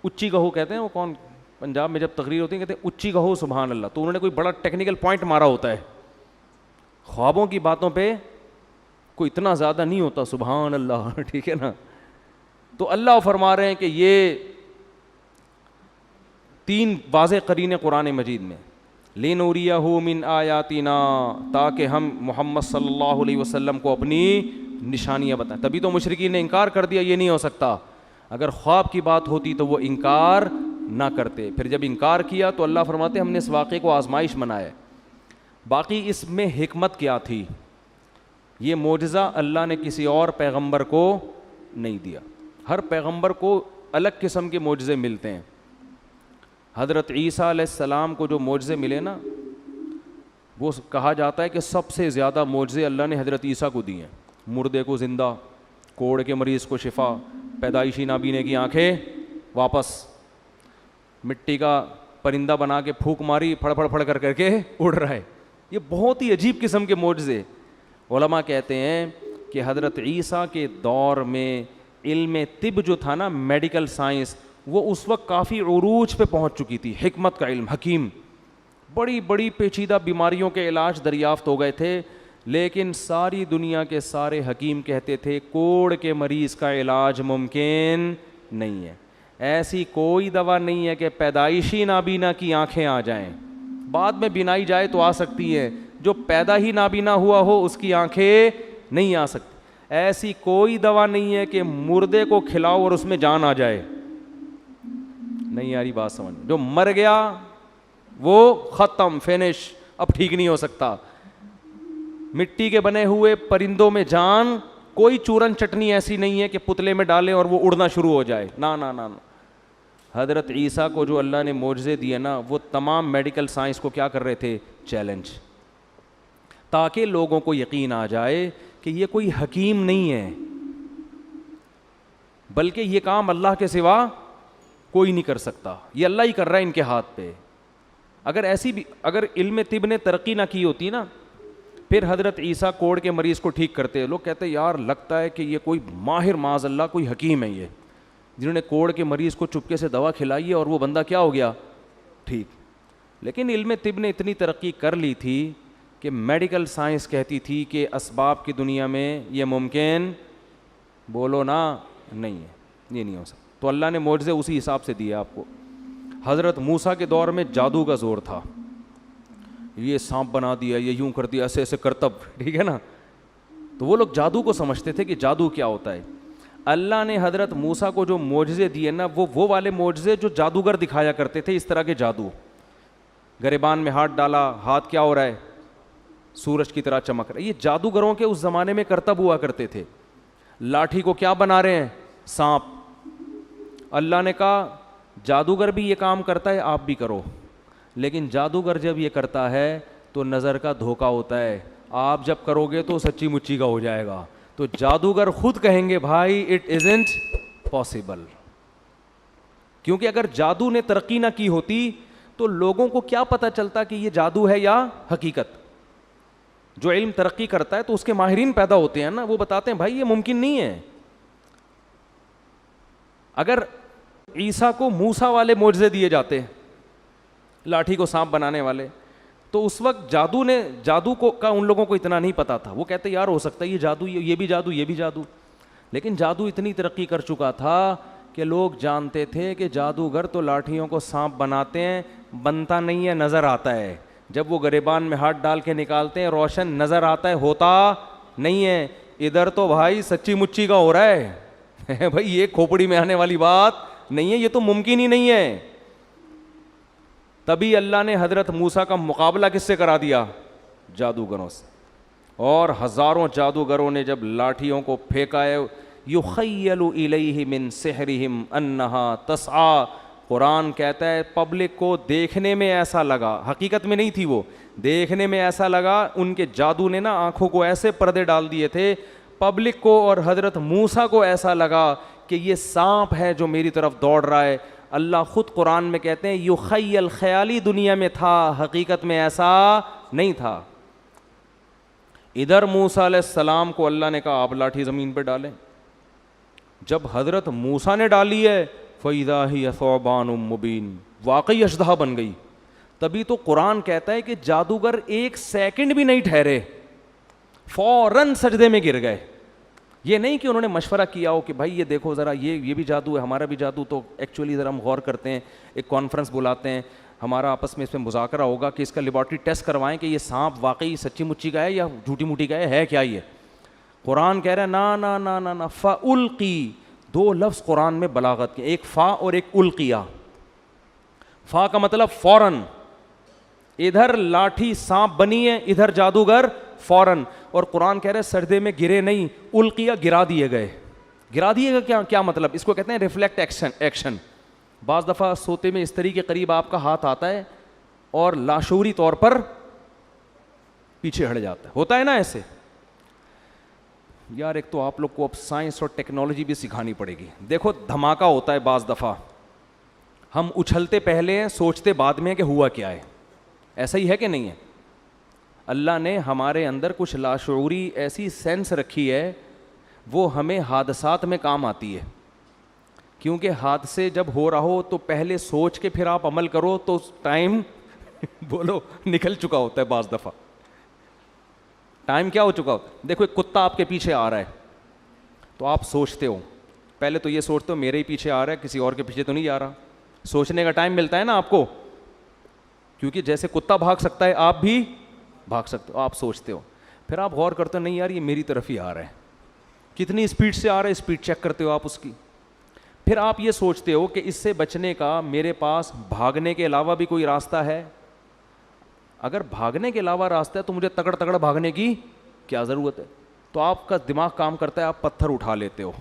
اچھی کہو کہتے ہیں, وہ کون پنجاب میں جب تقریر ہوتی ہے کہتے ہیں اچھی کہو سبحان اللہ, تو انہوں نے کوئی بڑا ٹیکنیکل پوائنٹ مارا ہوتا ہے. خوابوں کی باتوں پہ کوئی اتنا زیادہ نہیں ہوتا سبحان اللہ, ٹھیک ہے نا. تو اللہ فرما رہے ہیں کہ یہ 3 واضح قرینے قرآن مجید میں, لِنُرِيَهُ مِنْ آیَاتِنَا, تاکہ ہم محمد صلی اللہ علیہ وسلم کو اپنی نشانیاں بتائیں. تبھی تو مشرکین نے انکار کر دیا, یہ نہیں ہو سکتا. اگر خواب کی بات ہوتی تو وہ انکار نہ کرتے. پھر جب انکار کیا تو اللہ فرماتے ہم نے اس واقعے کو آزمائش بنایا. باقی اس میں حکمت کیا تھی, یہ معجزہ اللہ نے کسی اور پیغمبر کو نہیں دیا. ہر پیغمبر کو الگ قسم کے معجزے ملتے ہیں. حضرت عیسیٰ علیہ السلام کو جو معجزے ملے نا, وہ کہا جاتا ہے کہ سب سے زیادہ معجزے اللہ نے حضرت عیسیٰ کو دیے ہیں. مردے کو زندہ, کوڑ کے مریض کو شفا, پیدائشی نابینے کی آنکھیں واپس, مٹی کا پرندہ بنا کے پھونک ماری, پھڑ پھڑ پھڑ کر کے اڑ رہا ہے. یہ بہت ہی عجیب قسم کے معجزے. علماء کہتے ہیں کہ حضرت عیسیٰ کے دور میں علم طب جو تھا نا, میڈیکل سائنس, وہ اس وقت کافی عروج پہ پہنچ چکی تھی. حکمت کا علم, حکیم, بڑی بڑی پیچیدہ بیماریوں کے علاج دریافت ہو گئے تھے. لیکن ساری دنیا کے سارے حکیم کہتے تھے کوڑ کے مریض کا علاج ممکن نہیں ہے. ایسی کوئی دوا نہیں ہے کہ پیدائشی نابینا کی آنکھیں آ جائیں, بعد میں بینائی جائے تو آ سکتی ہے, جو پیدا ہی نابینا ہوا ہو اس کی آنکھیں نہیں آ سکتی. ایسی کوئی دوا نہیں ہے کہ مردے کو کھلاؤ اور اس میں جان آ جائے. نہیں یاری بات سمجھ, جو مر گیا وہ ختم, فینش, اب ٹھیک نہیں ہو سکتا. مٹی کے بنے ہوئے پرندوں میں جان, کوئی چورن چٹنی ایسی نہیں ہے کہ پتلے میں ڈالیں اور وہ اڑنا شروع ہو جائے. نا نا نا, حضرت عیسیٰ کو جو اللہ نے معجزے دیے نا, وہ تمام میڈیکل سائنس کو کیا کر رہے تھے, چیلنج, تاکہ لوگوں کو یقین آ جائے کہ یہ کوئی حکیم نہیں ہے, بلکہ یہ کام اللہ کے سوا کوئی نہیں کر سکتا, یہ اللہ ہی کر رہا ہے ان کے ہاتھ پہ. اگر علم طب نے ترقی نہ کی ہوتی نا, پھر حضرت عیسیٰ کوڑ کے مریض کو ٹھیک کرتے. لوگ کہتے یار لگتا ہے کہ یہ کوئی ماہر, معاذ اللہ کوئی حکیم ہے یہ, جنہوں نے کوڑ کے مریض کو چپکے سے دوا کھلائی ہے اور وہ بندہ کیا ہو گیا, ٹھیک. لیکن علم طب نے اتنی ترقی کر لی تھی کہ میڈیکل سائنس کہتی تھی کہ اسباب کی دنیا میں یہ ممکن, بولو نا, نہیں ہے, یہ نہیں ہو سکتا. تو اللہ نے معجزے اسی حساب سے دیے آپ کو. حضرت موسیٰ کے دور میں جادو کا زور تھا, یہ سانپ بنا دیا, یہ یوں کر دیا, ایسے ایسے کرتب, ٹھیک ہے نا. تو وہ لوگ جادو کو سمجھتے تھے کہ جادو کیا ہوتا ہے. اللہ نے حضرت موسیٰ کو جو معجزے دیے نا, وہ والے معجزے جو جادوگر دکھایا کرتے تھے, اس طرح کے جادو. گریبان میں ہاتھ ڈالا, ہاتھ کیا ہو رہا ہے, سورج کی طرح چمک رہا ہے. یہ جادوگروں کے اس زمانے میں کرتب ہوا کرتے تھے. لاٹھی کو کیا بنا رہے ہیں, سانپ. اللہ نے کہا جادوگر بھی یہ کام کرتا ہے, آپ بھی کرو. لیکن جادوگر جب یہ کرتا ہے تو نظر کا دھوکہ ہوتا ہے, آپ جب کرو گے تو سچی مچی کا ہو جائے گا. تو جادوگر خود کہیں گے بھائی اٹ ازنٹ پاسبل, کیونکہ اگر جادو نے ترقی نہ کی ہوتی تو لوگوں کو کیا پتہ چلتا کہ یہ جادو ہے یا حقیقت. جو علم ترقی کرتا ہے تو اس کے ماہرین پیدا ہوتے ہیں نا, وہ بتاتے ہیں بھائی یہ ممکن نہیں ہے. اگر عیسیٰ کو موسیٰ والے معجزے دیے جاتے, لاٹھی کو سانپ بنانے والے, تو اس وقت جادو کا ان لوگوں کو اتنا نہیں پتا تھا. وہ کہتے یار ہو سکتا ہے یہ جادو, یہ بھی جادو, یہ بھی جادو. لیکن جادو اتنی ترقی کر چکا تھا کہ لوگ جانتے تھے کہ جادوگر تو لاٹھیوں کو سانپ بناتے ہیں, بنتا نہیں ہے, نظر آتا ہے. جب وہ گریبان میں ہاتھ ڈال کے نکالتے ہیں روشن نظر آتا ہے, ہوتا نہیں ہے. ادھر تو بھائی سچی مچی کا ہو رہا ہے بھائی, یہ کھوپڑی میں آنے والی بات نہیں ہے, یہ تو ممکن ہی نہیں ہے. تبھی اللہ نے حضرت موسیٰ کا مقابلہ کس سے کرا دیا, جادوگروں سے. اور ہزاروں جادوگروں نے جب لاٹھیوں کو پھینکا ہے، یخیل الیہ من سحرہم انہا تسعی، قرآن کہتا ہے پبلک کو دیکھنے میں ایسا لگا، حقیقت میں نہیں تھی وہ، دیکھنے میں ایسا لگا، ان کے جادو نے نا آنکھوں کو ایسے پردے ڈال دیے تھے، پبلک کو اور حضرت موسیٰ کو ایسا لگا کہ یہ سانپ ہے جو میری طرف دوڑ رہا ہے۔ اللہ خود قرآن میں کہتے ہیں یخیل، خیالی دنیا میں تھا، حقیقت میں ایسا نہیں تھا۔ ادھر موسیٰ علیہ السلام کو اللہ نے کہا آپ لاٹھی زمین پہ ڈالیں، جب حضرت موسیٰ نے ڈالی ہے فَإِذَا هِيَ ثُعْبَانٌ مُبِينٌ، واقعی اژدہا بن گئی۔ تبھی تو قرآن کہتا ہے کہ جادوگر ایک سیکنڈ بھی نہیں ٹھہرے، فوراً سجدے میں گر گئے۔ یہ نہیں کہ انہوں نے مشورہ کیا ہو کہ بھائی یہ دیکھو ذرا یہ بھی جادو ہے، ہمارا بھی جادو، تو ایکچولی ذرا ہم غور کرتے ہیں، ایک کانفرنس بلاتے ہیں، ہمارا آپس میں اس پہ مذاکرہ ہوگا کہ اس کا لیبارٹری ٹیسٹ کروائیں کہ یہ سانپ واقعی سچی مچی کا ہے یا جھوٹی موٹی کا ہے کیا یہ؟ قرآن کہہ رہا ہے نا نا نا نا نا، فَأُلْقِي، دو لفظ قرآن میں بلاغت کے، ایک فا اور ایک القیہ۔ فا کا مطلب فوراً، ادھر لاٹھی سانپ بنی ہے، ادھر جادوگر فوراً، اور قرآن کہہ رہے سجدے میں گرے نہیں، القیہ گرا دیے گئے۔ گرا دیے گئے کیا مطلب؟ اس کو کہتے ہیں ریفلیکٹ ایکشن۔ بعض دفعہ سوتے میں استری کے قریب آپ کا ہاتھ آتا ہے اور لاشعوری طور پر پیچھے ہٹ جاتا ہے، ہوتا ہے نا ایسے؟ یار ایک تو آپ لوگ کو اب سائنس اور ٹیکنالوجی بھی سکھانی پڑے گی۔ دیکھو دھماکہ ہوتا ہے بعض دفعہ، ہم اچھلتے پہلے ہیں، سوچتے بعد میں کہ ہوا کیا ہے، ایسا ہی ہے کہ نہیں ہے؟ اللہ نے ہمارے اندر کچھ لاشعوری ایسی سینس رکھی ہے، وہ ہمیں حادثات میں کام آتی ہے، کیونکہ حادثے جب ہو رہا ہو تو پہلے سوچ کے پھر آپ عمل کرو تو ٹائم بولو نکل چکا ہوتا ہے، بعض دفعہ ٹائم کیا ہو چکا ہوتا ہے۔ دیکھو ایک کتا آپ کے پیچھے آ رہا ہے تو آپ سوچتے ہو، پہلے تو یہ سوچتے ہو میرے ہی پیچھے آ رہا ہے، کسی اور کے پیچھے تو نہیں جا رہا، سوچنے کا ٹائم ملتا ہے نا آپ کو، کیونکہ جیسے کتا بھاگ سکتا ہے آپ بھی بھاگ سکتے ہو، آپ سوچتے ہو، پھر آپ غور کرتے ہو نہیں یار یہ میری طرف ہی آ رہا ہے، کتنی اسپیڈ سے آ رہا ہے، اسپیڈ چیک کرتے ہو آپ اس کی، پھر آپ یہ سوچتے ہو کہ اس سے بچنے کا میرے پاس بھاگنے کے علاوہ بھی کوئی راستہ ہے، اگر بھاگنے کے علاوہ راستہ ہے تو مجھے تکڑ بھاگنے کی کیا ضرورت ہے؟ تو آپ کا دماغ کام کرتا ہے، آپ پتھر اٹھا لیتے ہو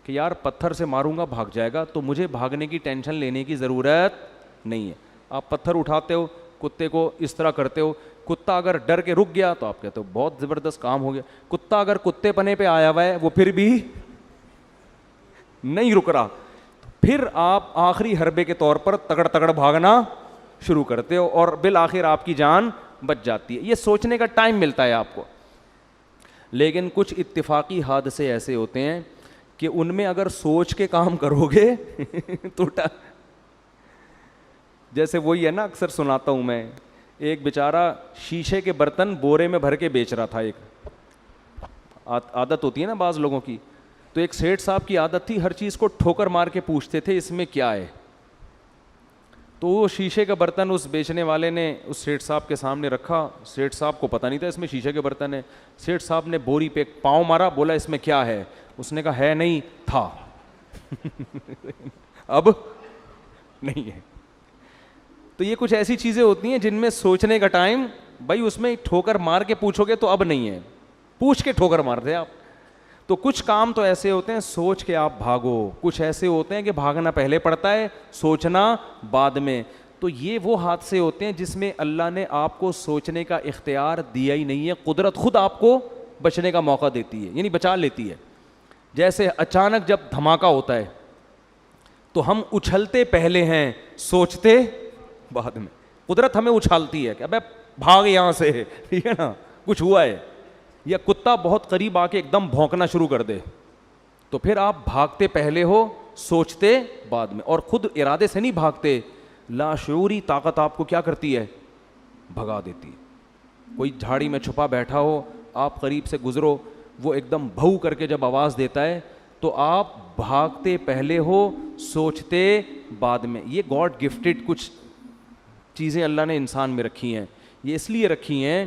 کہ یار پتھر سے ماروں گا بھاگ جائے گا تو مجھے بھاگنے کی ٹینشن لینے کی ضرورت نہیں ہے، آپ پتھر اٹھاتے ہو، کتے کو اس طرح کرتے ہو، کتا اگر ڈر کے رک گیا تو آپ کہتے ہو بہت زبردست کام ہو گیا، کتا اگر کتے پنے پہ آیا ہوا ہے وہ پھر بھی نہیں رک رہا، پھر آپ آخری حربے کے طور پر تگڑ بھاگنا شروع کرتے ہو اور بالآخر آپ کی جان بچ جاتی ہے۔ یہ سوچنے کا ٹائم ملتا ہے آپ کو، لیکن کچھ اتفاقی حادثے ایسے ہوتے ہیں کہ ان میں اگر سوچ کے کام کرو گے تو جیسے وہی ہے نا، اکثر سناتا ہوں میں، ایک بیچارہ شیشے کے برتن بورے میں بھر کے بیچ رہا تھا، ایک عادت ہوتی ہے نا بعض لوگوں کی، تو ایک سیٹھ صاحب کی عادت تھی ہر چیز کو ٹھوکر مار کے پوچھتے تھے اس میں کیا ہے، تو وہ شیشے کا برتن اس بیچنے والے نے اس سیٹھ صاحب کے سامنے رکھا، سیٹھ صاحب کو پتہ نہیں تھا اس میں شیشے کے برتن ہے، سیٹھ صاحب نے بوری پہ پاؤں مارا، بولا اس میں کیا ہے، اس نے کہا ہے نہیں تھا اب نہیں ہے۔ تو یہ کچھ ایسی چیزیں ہوتی ہیں جن میں سوچنے کا ٹائم، بھائی اس میں ٹھوکر مار کے پوچھو گے تو اب نہیں ہے، پوچھ کے ٹھوکر مار دے آپ۔ تو کچھ کام تو ایسے ہوتے ہیں سوچ کے آپ بھاگو، کچھ ایسے ہوتے ہیں کہ بھاگنا پہلے پڑتا ہے، سوچنا بعد میں۔ تو یہ وہ حادثے ہوتے ہیں جس میں اللہ نے آپ کو سوچنے کا اختیار دیا ہی نہیں ہے، قدرت خود آپ کو بچنے کا موقع دیتی ہے، یعنی بچا لیتی ہے۔ جیسے اچانک جب دھماکہ ہوتا ہے تو ہم اچھلتے پہلے ہیں، سوچتے بعد میں، قدرت ہمیں اچھالتی ہے کہ ابے بھاگ یہاں سے، ٹھیک ہے نا، کچھ ہوا ہے، یا کتا بہت قریب آ کے ایک دم بھونکنا شروع کر دے تو پھر آپ بھاگتے پہلے ہو، سوچتے بعد میں، اور خود ارادے سے نہیں بھاگتے، لاشعوری طاقت آپ کو کیا کرتی ہے، بھگا دیتی ہے۔ کوئی جھاڑی میں چھپا بیٹھا ہو، آپ قریب سے گزرو، وہ ایک دم بھو کر کے جب آواز دیتا ہے تو آپ بھاگتے پہلے ہو، سوچتے بعد میں۔ یہ گاڈ گفٹڈ کچھ چیزیں اللہ نے انسان میں رکھی ہیں، یہ اس لیے رکھی ہیں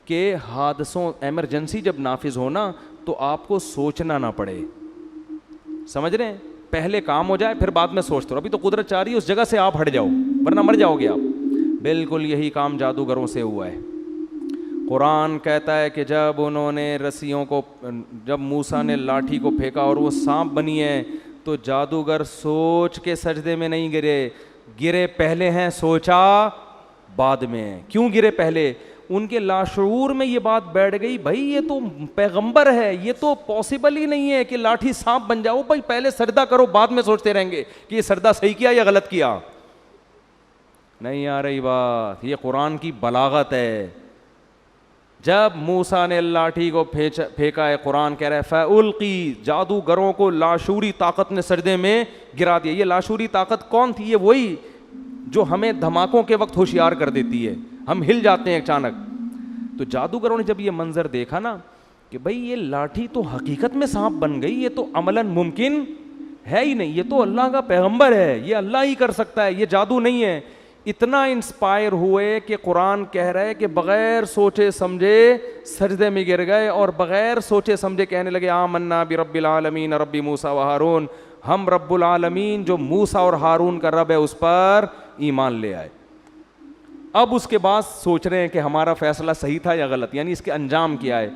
کہ حادثوں ایمرجنسی جب نافذ ہونا تو آپ کو سوچنا نہ پڑے، سمجھ رہے ہیں، پہلے کام ہو جائے پھر بعد میں سوچتے رہو۔ ابھی تو قدرت چاہ رہی ہے اس جگہ سے آپ ہٹ جاؤ ورنہ مر جاؤ گے آپ۔ بالکل یہی کام جادوگروں سے ہوا ہے، قرآن کہتا ہے کہ جب انہوں نے رسیوں کو، جب موسیٰ نے لاٹھی کو پھینکا اور وہ سانپ بنی ہے، تو جادوگر سوچ کے سجدے میں نہیں گرے پہلے ہیں، سوچا بعد میں. کیوں گرے پہلے؟ ان کے لاشعور میں یہ بات بیٹھ گئی، بھائی یہ تو پیغمبر ہے، یہ تو پاسبل ہی نہیں ہے کہ لاٹھی سانپ بن جاؤ. بھائی پہلے سجدہ کرو، بعد میں سوچتے رہیں گے کہ یہ سجدہ صحیح کیا یا غلط کیا. نہیں آ رہی بات. یہ قرآن کی بلاغت ہے. جب موسیٰ نے لاٹھی کو پھینکا ہے، قرآن کہہ رہا ہے فَأُلْقِي، جادوگروں کو لاشعوری طاقت نے سجدے میں گرا دیا. یہ لاشعوری طاقت کون تھی؟ یہ وہی جو ہمیں دھماکوں کے وقت ہوشیار کر دیتی ہے، ہم ہل جاتے ہیں اچانک. تو جادوگروں نے جب یہ منظر دیکھا نا کہ بھئی یہ لاٹھی تو حقیقت میں سانپ بن گئی، یہ تو عملاً ممکن ہے ہی نہیں، یہ تو اللہ کا پیغمبر ہے، یہ اللہ ہی کر سکتا ہے، یہ جادو نہیں ہے. اتنا انسپائر ہوئے کہ قرآن کہہ رہا ہے کہ بغیر سوچے سمجھے سجدے میں گر گئے اور بغیر سوچے سمجھے کہنے لگے آمنا برب العالمین رب موسیٰ و ہارون، ہم رب العالمین جو موسیٰ اور ہارون کا رب ہے اس پر ایمان لے آئے. اب اس کے بعد سوچ رہے ہیں کہ ہمارا فیصلہ صحیح تھا یا غلط، یعنی اس کے انجام کیا ہے.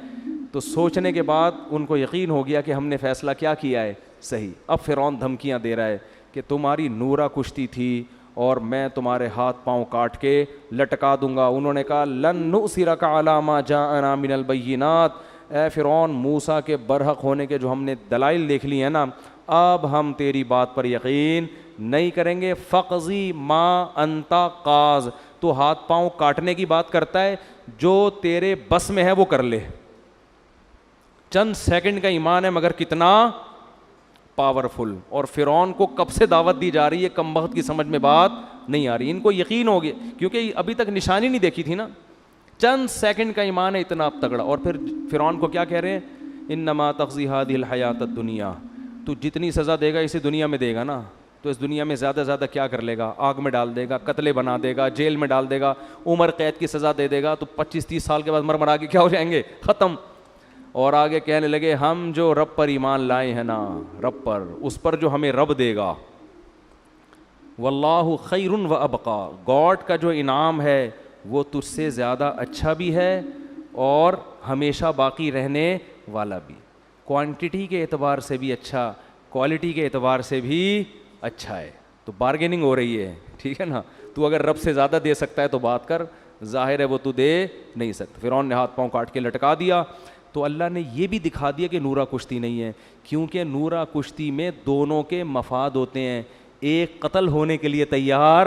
تو سوچنے کے بعد ان کو یقین ہو گیا کہ ہم نے فیصلہ کیا کیا ہے، صحیح. اب فرعون دھمکیاں دے رہا ہے کہ تمہاری نورا کشتی تھی اور میں تمہارے ہاتھ پاؤں کاٹ کے لٹکا دوں گا. انہوں نے کہا لن نؤثرک علی ما جاءنا من البینات، اے فرعون موسیٰ کے برحق ہونے کے جو ہم نے دلائل دیکھ لی ہیں نا، اب ہم تیری بات پر یقین نہیں کریں گے. فقضی ما انت قاض، تو ہاتھ پاؤں کاٹنے کی بات کرتا ہے، جو تیرے بس میں ہے وہ کر لے. چند سیکنڈ کا ایمان ہے مگر کتنا پاورفل. اور فرعون کو کب سے دعوت دی جا رہی ہے، کم بخت کی سمجھ میں بات نہیں آ رہی. ان کو یقین ہو گیا کیونکہ ابھی تک نشانی نہیں دیکھی تھی نا. چند سیکنڈ کا ایمان ہے اتنا تگڑا. اور پھر فرعون کو کیا کہہ رہے ہیں، انما تقضی هذه الحیات الدنیا، تو جتنی سزا دے گا اسی دنیا میں دے گا نا، تو اس دنیا میں زیادہ زیادہ کیا کر لے گا، آگ میں ڈال دے گا، قتلے بنا دے گا، جیل میں ڈال دے گا، عمر قید کی سزا دے دے گا، تو 25-30 سال کے بعد مرمرا کے کیا ہو جائیں گے، ختم. اور آگے کہنے لگے ہم جو رب پر ایمان لائے ہیں نا، رب پر، اس پر جو ہمیں رب دے گا، واللہ خیر و ابقا، گاڈ کا جو انعام ہے وہ تجھ سے زیادہ اچھا بھی ہے اور ہمیشہ باقی رہنے والا بھی. کوانٹٹی کے اعتبار سے بھی اچھا، کوالٹی کے اعتبار سے بھی اچھا ہے. تو بارگیننگ ہو رہی ہے، ٹھیک ہے نا. تو اگر رب سے زیادہ دے سکتا ہے تو بات کر، ظاہر ہے وہ تو دے نہیں سکتا. فرعون نے ہاتھ پاؤں کاٹ کے لٹکا دیا. تو اللہ نے یہ بھی دکھا دیا کہ نورا کشتی نہیں ہے، کیونکہ نورا کشتی میں دونوں کے مفاد ہوتے ہیں، ایک قتل ہونے کے لیے تیار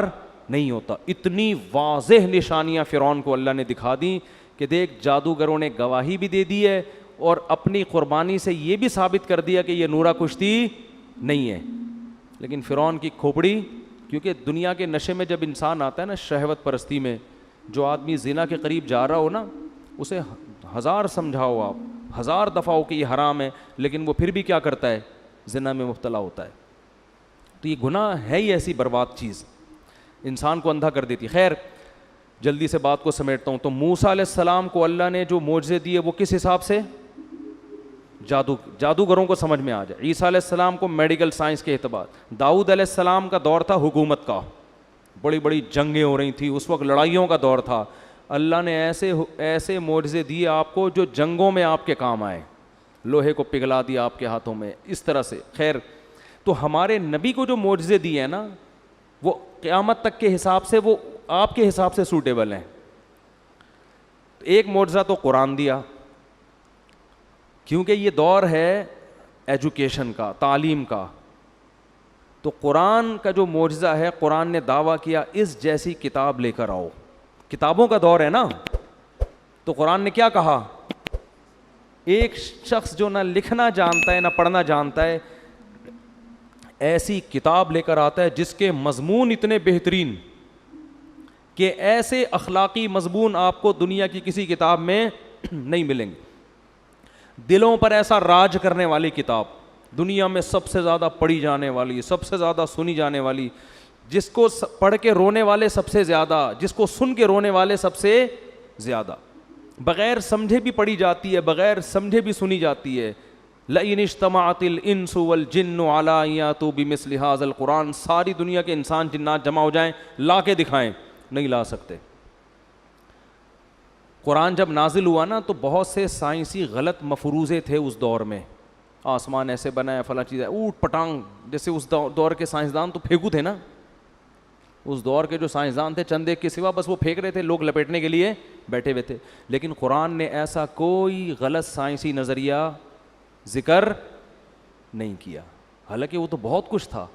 نہیں ہوتا. اتنی واضح نشانیاں فرعون کو اللہ نے دکھا دیں کہ دیکھ جادوگروں نے گواہی بھی دے دی ہے اور اپنی قربانی سے یہ بھی ثابت کر دیا کہ یہ نورا کشتی نہیں ہے. لیکن فرعون کی کھوپڑی، کیونکہ دنیا کے نشے میں جب انسان آتا ہے نا، شہوت پرستی میں، جو آدمی زنا کے قریب جا رہا ہو نا، اسے 1000 سمجھاؤ آپ، 1000 دفعہ ہو کہ یہ حرام ہے، لیکن وہ پھر بھی کیا کرتا ہے، زنا میں مبتلا ہوتا ہے. تو یہ گناہ ہے ہی ایسی برباد چیز، انسان کو اندھا کر دیتی. خیر جلدی سے بات کو سمیٹتا ہوں. تو موسیٰ علیہ السلام کو اللہ نے جو معجزے دیے وہ کس حساب سے، جادوگروں کو سمجھ میں آ جائے. عیسیٰ علیہ السلام کو میڈیکل سائنس کے اعتبار. داؤد علیہ السلام کا دور تھا حکومت کا، بڑی بڑی جنگیں ہو رہی تھیں اس وقت، لڑائیوں کا دور تھا. اللہ نے ایسے معجزے دیے آپ کو جو جنگوں میں آپ کے کام آئے، لوہے کو پگھلا دیا آپ کے ہاتھوں میں، اس طرح سے. خیر تو ہمارے نبی کو جو معجزے دیے ہیں نا، وہ قیامت تک کے حساب سے وہ آپ کے حساب سے سوٹیبل ہیں. ایک معجزہ تو قرآن دیا، کیونکہ یہ دور ہے ایجوکیشن کا، تعلیم کا. تو قرآن کا جو معجزہ ہے، قرآن نے دعویٰ کیا اس جیسی کتاب لے کر آؤ. کتابوں کا دور ہے نا، تو قرآن نے کیا کہا، ایک شخص جو نہ لکھنا جانتا ہے نہ پڑھنا جانتا ہے، ایسی کتاب لے کر آتا ہے جس کے مضمون اتنے بہترین کہ ایسے اخلاقی مضمون آپ کو دنیا کی کسی کتاب میں نہیں ملیں گے. دلوں پر ایسا راج کرنے والی کتاب، دنیا میں سب سے زیادہ پڑھی جانے والی، سب سے زیادہ سنی جانے والی، جس کو پڑھ کے رونے والے سب سے زیادہ، جس کو سن کے رونے والے سب سے زیادہ، بغیر سمجھے بھی پڑھی جاتی ہے، بغیر سمجھے بھی سنی جاتی ہے. لئن اجتمعت الانس والجن علی ان یاتوا بمثل ھذا القرآن، ساری دنیا کے انسان جنات جمع ہو جائیں، لا کے دکھائیں، نہیں لا سکتے. قرآن جب نازل ہوا نا تو بہت سے سائنسی غلط مفروضے تھے اس دور میں، آسمان ایسے بنا ہے، فلاں چیز ہے، اوٹ پٹانگ، جیسے اس دور کے سائنسدان تو پھینکو تھے نا، اس دور کے جو سائنسدان تھے چند ایک کے سوا بس وہ پھینک رہے تھے، لوگ لپیٹنے کے لیے بیٹھے ہوئے تھے. لیکن قرآن نے ایسا کوئی غلط سائنسی نظریہ ذکر نہیں کیا، حالانکہ وہ تو بہت کچھ تھا.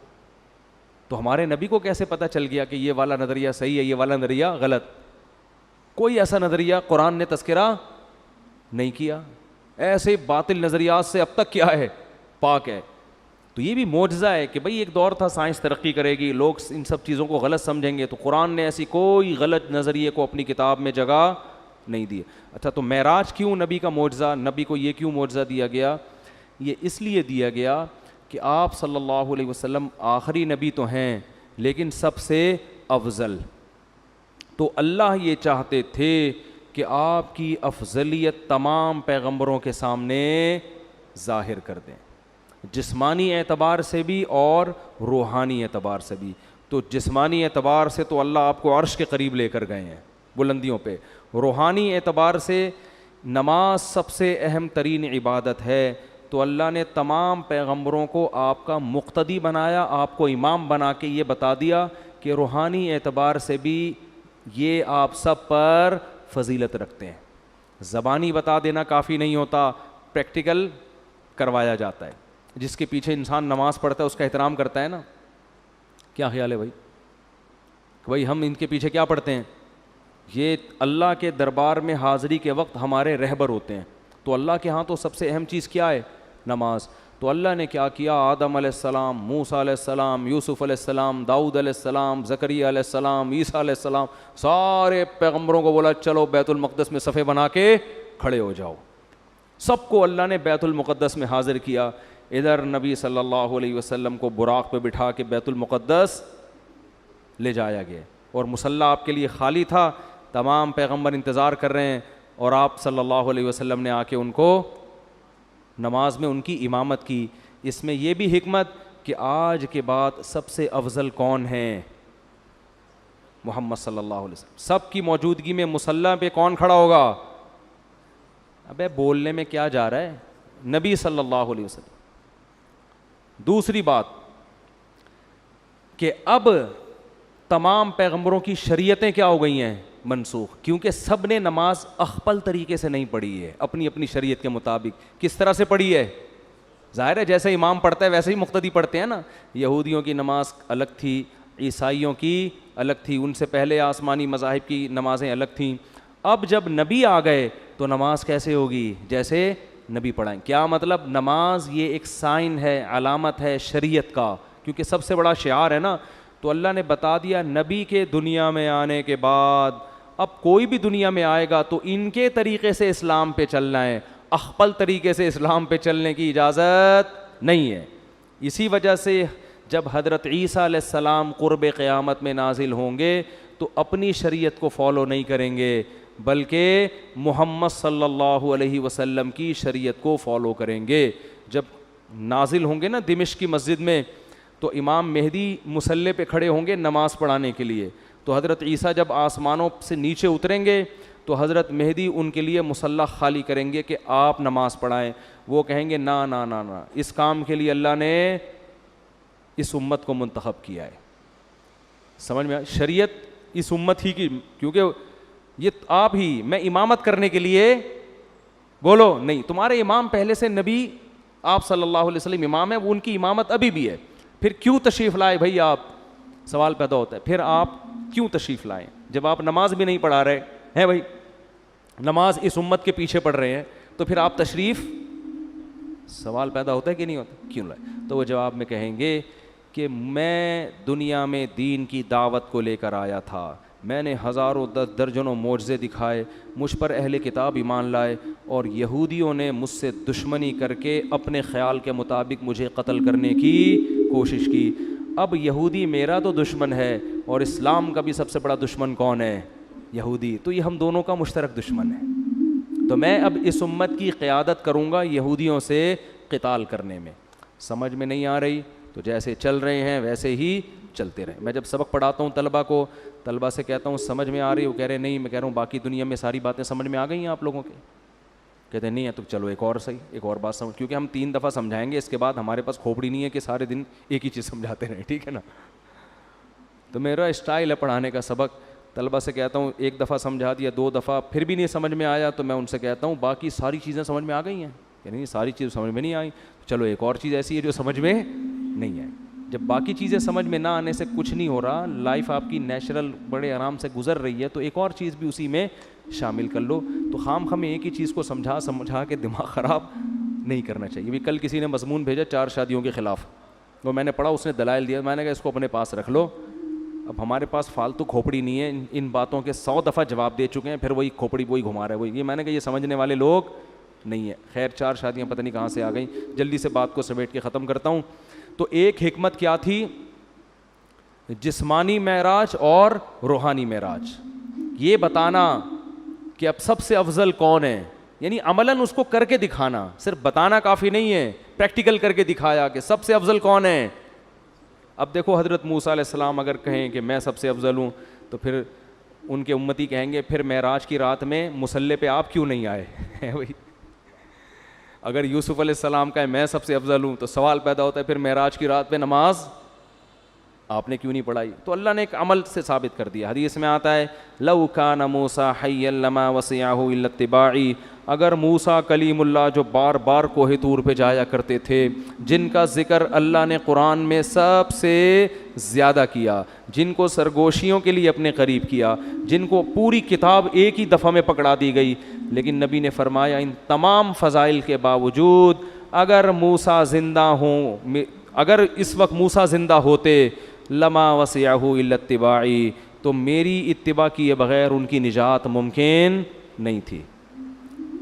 تو ہمارے نبی کو کیسے پتہ چل گیا کہ یہ والا نظریہ صحیح ہے، یہ والا نظریہ غلط؟ کوئی ایسا نظریہ قرآن نے تذکرہ نہیں کیا. ایسے باطل نظریات سے اب تک کیا ہے؟ پاک ہے. تو یہ بھی معجزہ ہے کہ بھئی ایک دور تھا سائنس ترقی کرے گی، لوگ ان سب چیزوں کو غلط سمجھیں گے، تو قرآن نے ایسی کوئی غلط نظریے کو اپنی کتاب میں جگہ نہیں دی. اچھا، تو معراج کیوں نبی کا معجزہ؟ نبی کو یہ کیوں معجزہ دیا گیا؟ یہ اس لیے دیا گیا کہ آپ صلی اللہ علیہ وسلم آخری نبی تو ہیں لیکن سب سے افضل. تو اللہ یہ چاہتے تھے کہ آپ کی افضلیت تمام پیغمبروں کے سامنے ظاہر کر دیں، جسمانی اعتبار سے بھی اور روحانی اعتبار سے بھی. تو جسمانی اعتبار سے تو اللہ آپ کو عرش کے قریب لے کر گئے ہیں بلندیوں پہ. روحانی اعتبار سے نماز سب سے اہم ترین عبادت ہے، تو اللہ نے تمام پیغمبروں کو آپ کا مقتدی بنایا، آپ کو امام بنا کے یہ بتا دیا کہ روحانی اعتبار سے بھی یہ آپ سب پر فضیلت رکھتے ہیں. زبانی بتا دینا کافی نہیں ہوتا، پریکٹیکل کروایا جاتا ہے. جس کے پیچھے انسان نماز پڑھتا ہے اس کا احترام کرتا ہے نا. کیا خیال ہے بھائی؟ بھائی ہم ان کے پیچھے کیا پڑھتے ہیں؟ یہ اللہ کے دربار میں حاضری کے وقت ہمارے رہبر ہوتے ہیں. تو اللہ کے ہاں تو سب سے اہم چیز کیا ہے؟ نماز. تو اللہ نے کیا کیا؟ آدم علیہ السلام، موسیٰ علیہ السلام، یوسف علیہ السلام، داؤد علیہ السلام، زکریا علیہ السلام، عیسیٰ علیہ السلام، سارے پیغمبروں کو بولا چلو بیت المقدس میں صفے بنا کے کھڑے ہو جاؤ. سب کو اللہ نے بیت المقدس میں حاضر کیا. ادھر نبی صلی اللہ علیہ وسلم کو براق پہ بٹھا کے بیت المقدس لے جایا گیا اور مصلی آپ کے لیے خالی تھا. تمام پیغمبر انتظار کر رہے ہیں اور آپ صلی اللہ علیہ وسلم نے آ کے ان کو نماز میں ان کی امامت کی. اس میں یہ بھی حکمت کہ آج کے بعد سب سے افضل کون ہیں؟ محمد صلی اللہ علیہ وسلم. سب کی موجودگی میں مصلی پہ کون کھڑا ہوگا؟ ابے بولنے میں کیا جا رہا ہے؟ نبی صلی اللہ علیہ وسلم. دوسری بات کہ اب تمام پیغمبروں کی شریعتیں کیا ہو گئی ہیں؟ منسوخ. کیونکہ سب نے نماز اخپل طریقے سے نہیں پڑھی ہے، اپنی اپنی شریعت کے مطابق. کس طرح سے پڑھی ہے؟ ظاہر ہے جیسے امام پڑھتا ہے ویسے ہی مقتدی پڑھتے ہیں نا. یہودیوں کی نماز الگ تھی، عیسائیوں کی الگ تھی، ان سے پہلے آسمانی مذاہب کی نمازیں الگ تھیں. اب جب نبی آ گئے تو نماز کیسے ہوگی؟ جیسے نبی پڑھائیں. کیا مطلب؟ نماز یہ ایک سائن ہے، علامت ہے شریعت کا، کیونکہ سب سے بڑا شعار ہے نا. تو اللہ نے بتا دیا نبی کے دنیا میں آنے کے بعد اب کوئی بھی دنیا میں آئے گا تو ان کے طریقے سے اسلام پہ چلنا ہے، اخپل طریقے سے اسلام پہ چلنے کی اجازت نہیں ہے. اسی وجہ سے جب حضرت عیسیٰ علیہ السلام قرب قیامت میں نازل ہوں گے تو اپنی شریعت کو فالو نہیں کریں گے بلکہ محمد صلی اللہ علیہ وسلم کی شریعت کو فالو کریں گے. جب نازل ہوں گے نا دمشق کی مسجد میں تو امام مہدی مصلی پہ کھڑے ہوں گے نماز پڑھانے کے لیے. تو حضرت عیسیٰ جب آسمانوں سے نیچے اتریں گے تو حضرت مہدی ان کے لیے مصلی خالی کریں گے کہ آپ نماز پڑھائیں. وہ کہیں گے نا نا نا نا، اس کام کے لیے اللہ نے اس امت کو منتخب کیا ہے. سمجھ میں شریعت اس امت ہی کی، کیونکہ یہ آپ ہی، میں امامت کرنے کے لیے بولو نہیں، تمہارے امام پہلے سے نبی آپ صلی اللہ علیہ وسلم امام ہے، وہ ان کی امامت ابھی بھی ہے. پھر کیوں تشریف لائے بھائی آپ؟ سوال پیدا ہوتا ہے پھر آپ کیوں تشریف لائیں جب آپ نماز بھی نہیں پڑھا رہے ہیں؟ بھائی نماز اس امت کے پیچھے پڑھ رہے ہیں تو پھر آپ تشریف، سوال پیدا ہوتا ہے کہ نہیں ہوتا؟ کیوں لائے؟ تو وہ جواب میں کہیں گے کہ میں دنیا میں دین کی دعوت کو لے کر آیا تھا، میں نے ہزاروں درجنوں معجزے دکھائے، مجھ پر اہل کتاب ایمان لائے اور یہودیوں نے مجھ سے دشمنی کر کے اپنے خیال کے مطابق مجھے قتل کرنے کی کوشش کی. اب یہودی میرا تو دشمن ہے اور اسلام کا بھی سب سے بڑا دشمن کون ہے؟ یہودی. تو یہ ہم دونوں کا مشترک دشمن ہے. تو میں اب اس امت کی قیادت کروں گا یہودیوں سے قتال کرنے میں. سمجھ میں نہیں آ رہی تو جیسے چل رہے ہیں ویسے ہی چلتے رہیں. میں جب سبق پڑھاتا ہوں طلبہ سے کہتا ہوں سمجھ میں آ رہی ہے, وہ کہہ رہے نہیں, میں کہہ رہا ہوں باقی دنیا میں ساری باتیں سمجھ میں آ گئی ہیں آپ لوگوں کے؟ کہتے ہیں نہیں ہے. تو چلو ایک اور صحیح, ایک اور بات سمجھ, کیونکہ ہم 3 دفعہ سمجھائیں گے, اس کے بعد ہمارے پاس کھوپڑی نہیں ہے کہ سارے دن ایک ہی چیز سمجھاتے رہیں, ٹھیک ہے نا. تو میرا اسٹائل ہے پڑھانے کا, سبق طلبہ سے کہتا ہوں 1 دفعہ سمجھا دیا, 2 دفعہ پھر بھی نہیں سمجھ میں آیا, تو میں ان سے کہتا ہوں باقی ساری چیزیں سمجھ میں آ گئی ہیں؟ کہ نہیں ساری چیز سمجھ میں نہیں آئی. چلو ایک اور چیز ایسی ہے جو سمجھ میں نہیں آئی. جب باقی چیزیں سمجھ میں نہ آنے سے کچھ نہیں ہو رہا, لائف آپ کی نیچرل بڑے آرام سے گزر رہی ہے, تو ایک اور چیز بھی اسی میں شامل کر لو. تو خام ایک ہی چیز کو سمجھا کے دماغ خراب نہیں کرنا چاہیے. کل کسی نے مضمون بھیجا 4 شادیوں کے خلاف, وہ میں نے پڑھا, اس نے دلائل دیا, میں نے کہا اس کو اپنے پاس رکھ لو. اب ہمارے پاس فالتو کھوپڑی نہیں ہے, ان باتوں کے 100 دفعہ جواب دے چکے ہیں, پھر وہی کھوپڑی وہی گھما رہا ہے وہی. یہ میں نے کہا یہ سمجھنے والے لوگ نہیں ہے. خیر 4 شادیاں پتہ نہیں کہاں سے آ گئیں. جلدی سے بات کو سمیٹ کے ختم کرتا ہوں. تو ایک حکمت کیا تھی؟ جسمانی معراج اور روحانی معراج, یہ بتانا کہ اب سب سے افضل کون ہے, یعنی عملاً اس کو کر کے دکھانا. صرف بتانا کافی نہیں ہے, پریکٹیکل کر کے دکھایا کہ سب سے افضل کون ہے. اب دیکھو حضرت موسیٰ علیہ السلام اگر کہیں کہ میں سب سے افضل ہوں, تو پھر ان کے امتی کہیں گے پھر معراج کی رات میں مصلی پہ آپ کیوں نہیں آئے. اگر یوسف علیہ السلام کا ہے میں سب سے افضل ہوں, تو سوال پیدا ہوتا ہے پھر معراج کی رات پہ نماز آپ نے کیوں نہیں پڑھائی. تو اللہ نے ایک عمل سے ثابت کر دیا. حدیث میں آتا ہے لو کان موسیٰ حیا لما وسعہ الا اتباعی, اگر موسیٰ کلیم اللہ جو بار بار کوہ طور پہ جایا کرتے تھے, جن کا ذکر اللہ نے قرآن میں سب سے زیادہ کیا, جن کو سرگوشیوں کے لیے اپنے قریب کیا, جن کو پوری کتاب ایک ہی دفعہ میں پکڑا دی گئی, لیکن نبی نے فرمایا ان تمام فضائل کے باوجود اگر موسیٰ زندہ ہوں, اگر اس وقت موسیٰ زندہ ہوتے, لما وسعہ الا اتباعی, تو میری اتباع کیے بغیر ان کی نجات ممکن نہیں تھی.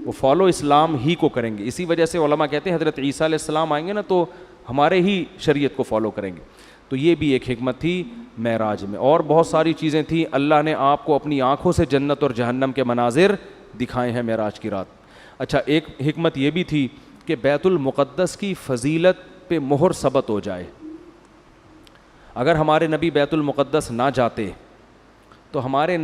وہ فالو اسلام ہی کو کریں گے. اسی وجہ سے علماء کہتے ہیں حضرت عیسیٰ علیہ السلام آئیں گے نا تو ہمارے ہی شریعت کو فالو کریں گے. تو یہ بھی ایک حکمت تھی معراج میں. اور بہت ساری چیزیں تھیں. اللہ نے آپ کو اپنی آنکھوں سے جنت اور جہنم کے مناظر دکھائے ہیں معراج کی رات. اچھا ایک حکمت یہ بھی تھی کہ بیت المقدس کی فضیلت پہ مہر ثبت ہو جائے. اگر ہمارے نبی بیت المقدس نہ جاتے تو ہمارے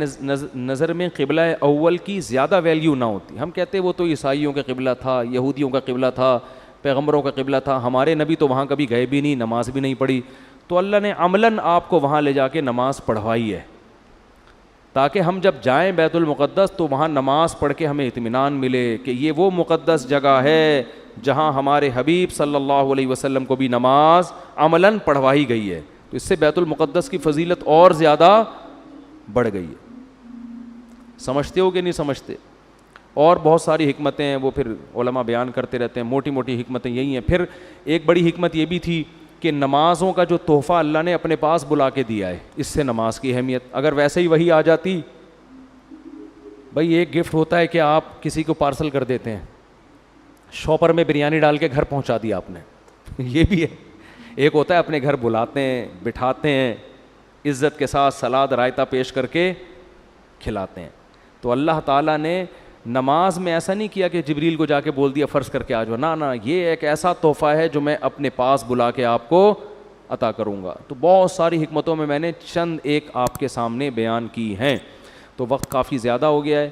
نظر میں قبلہ اول کی زیادہ ویلیو نہ ہوتی. ہم کہتے وہ تو عیسائیوں کا قبلہ تھا, یہودیوں کا قبلہ تھا, پیغمبروں کا قبلہ تھا, ہمارے نبی تو وہاں کبھی گئے بھی نہیں, نماز بھی نہیں پڑھی. تو اللہ نے عملاً آپ کو وہاں لے جا کے نماز پڑھوائی ہے, تاکہ ہم جب جائیں بیت المقدس تو وہاں نماز پڑھ کے ہمیں اطمینان ملے کہ یہ وہ مقدس جگہ ہے جہاں ہمارے حبیب صلی اللہ علیہ وسلم کو بھی نماز عملاً پڑھوائی گئی ہے. تو اس سے بیت المقدس کی فضیلت اور زیادہ بڑھ گئی ہے. سمجھتے ہو کہ نہیں سمجھتے؟ اور بہت ساری حکمتیں ہیں, وہ پھر علماء بیان کرتے رہتے ہیں. موٹی موٹی حکمتیں یہی ہیں. پھر ایک بڑی حکمت یہ بھی تھی کہ نمازوں کا جو تحفہ اللہ نے اپنے پاس بلا کے دیا ہے, اس سے نماز کی اہمیت. اگر ویسے ہی وہی آ جاتی, بھائی ایک گفٹ ہوتا ہے کہ آپ کسی کو پارسل کر دیتے ہیں, شاپر میں بریانی ڈال کے گھر پہنچا دیا آپ نے, یہ بھی ہے. ایک ہوتا ہے اپنے گھر بلاتے ہیں, بٹھاتے ہیں, عزت کے ساتھ سلاد رائتہ پیش کر کے کھلاتے ہیں. تو اللہ تعالیٰ نے نماز میں ایسا نہیں کیا کہ جبریل کو جا کے بول دیا فرض کر کے آ جاؤ, نہ, یہ ایک ایسا تحفہ ہے جو میں اپنے پاس بلا کے آپ کو عطا کروں گا. تو بہت ساری حکمتوں میں نے چند ایک آپ کے سامنے بیان کی ہیں. تو وقت کافی زیادہ ہو گیا ہے.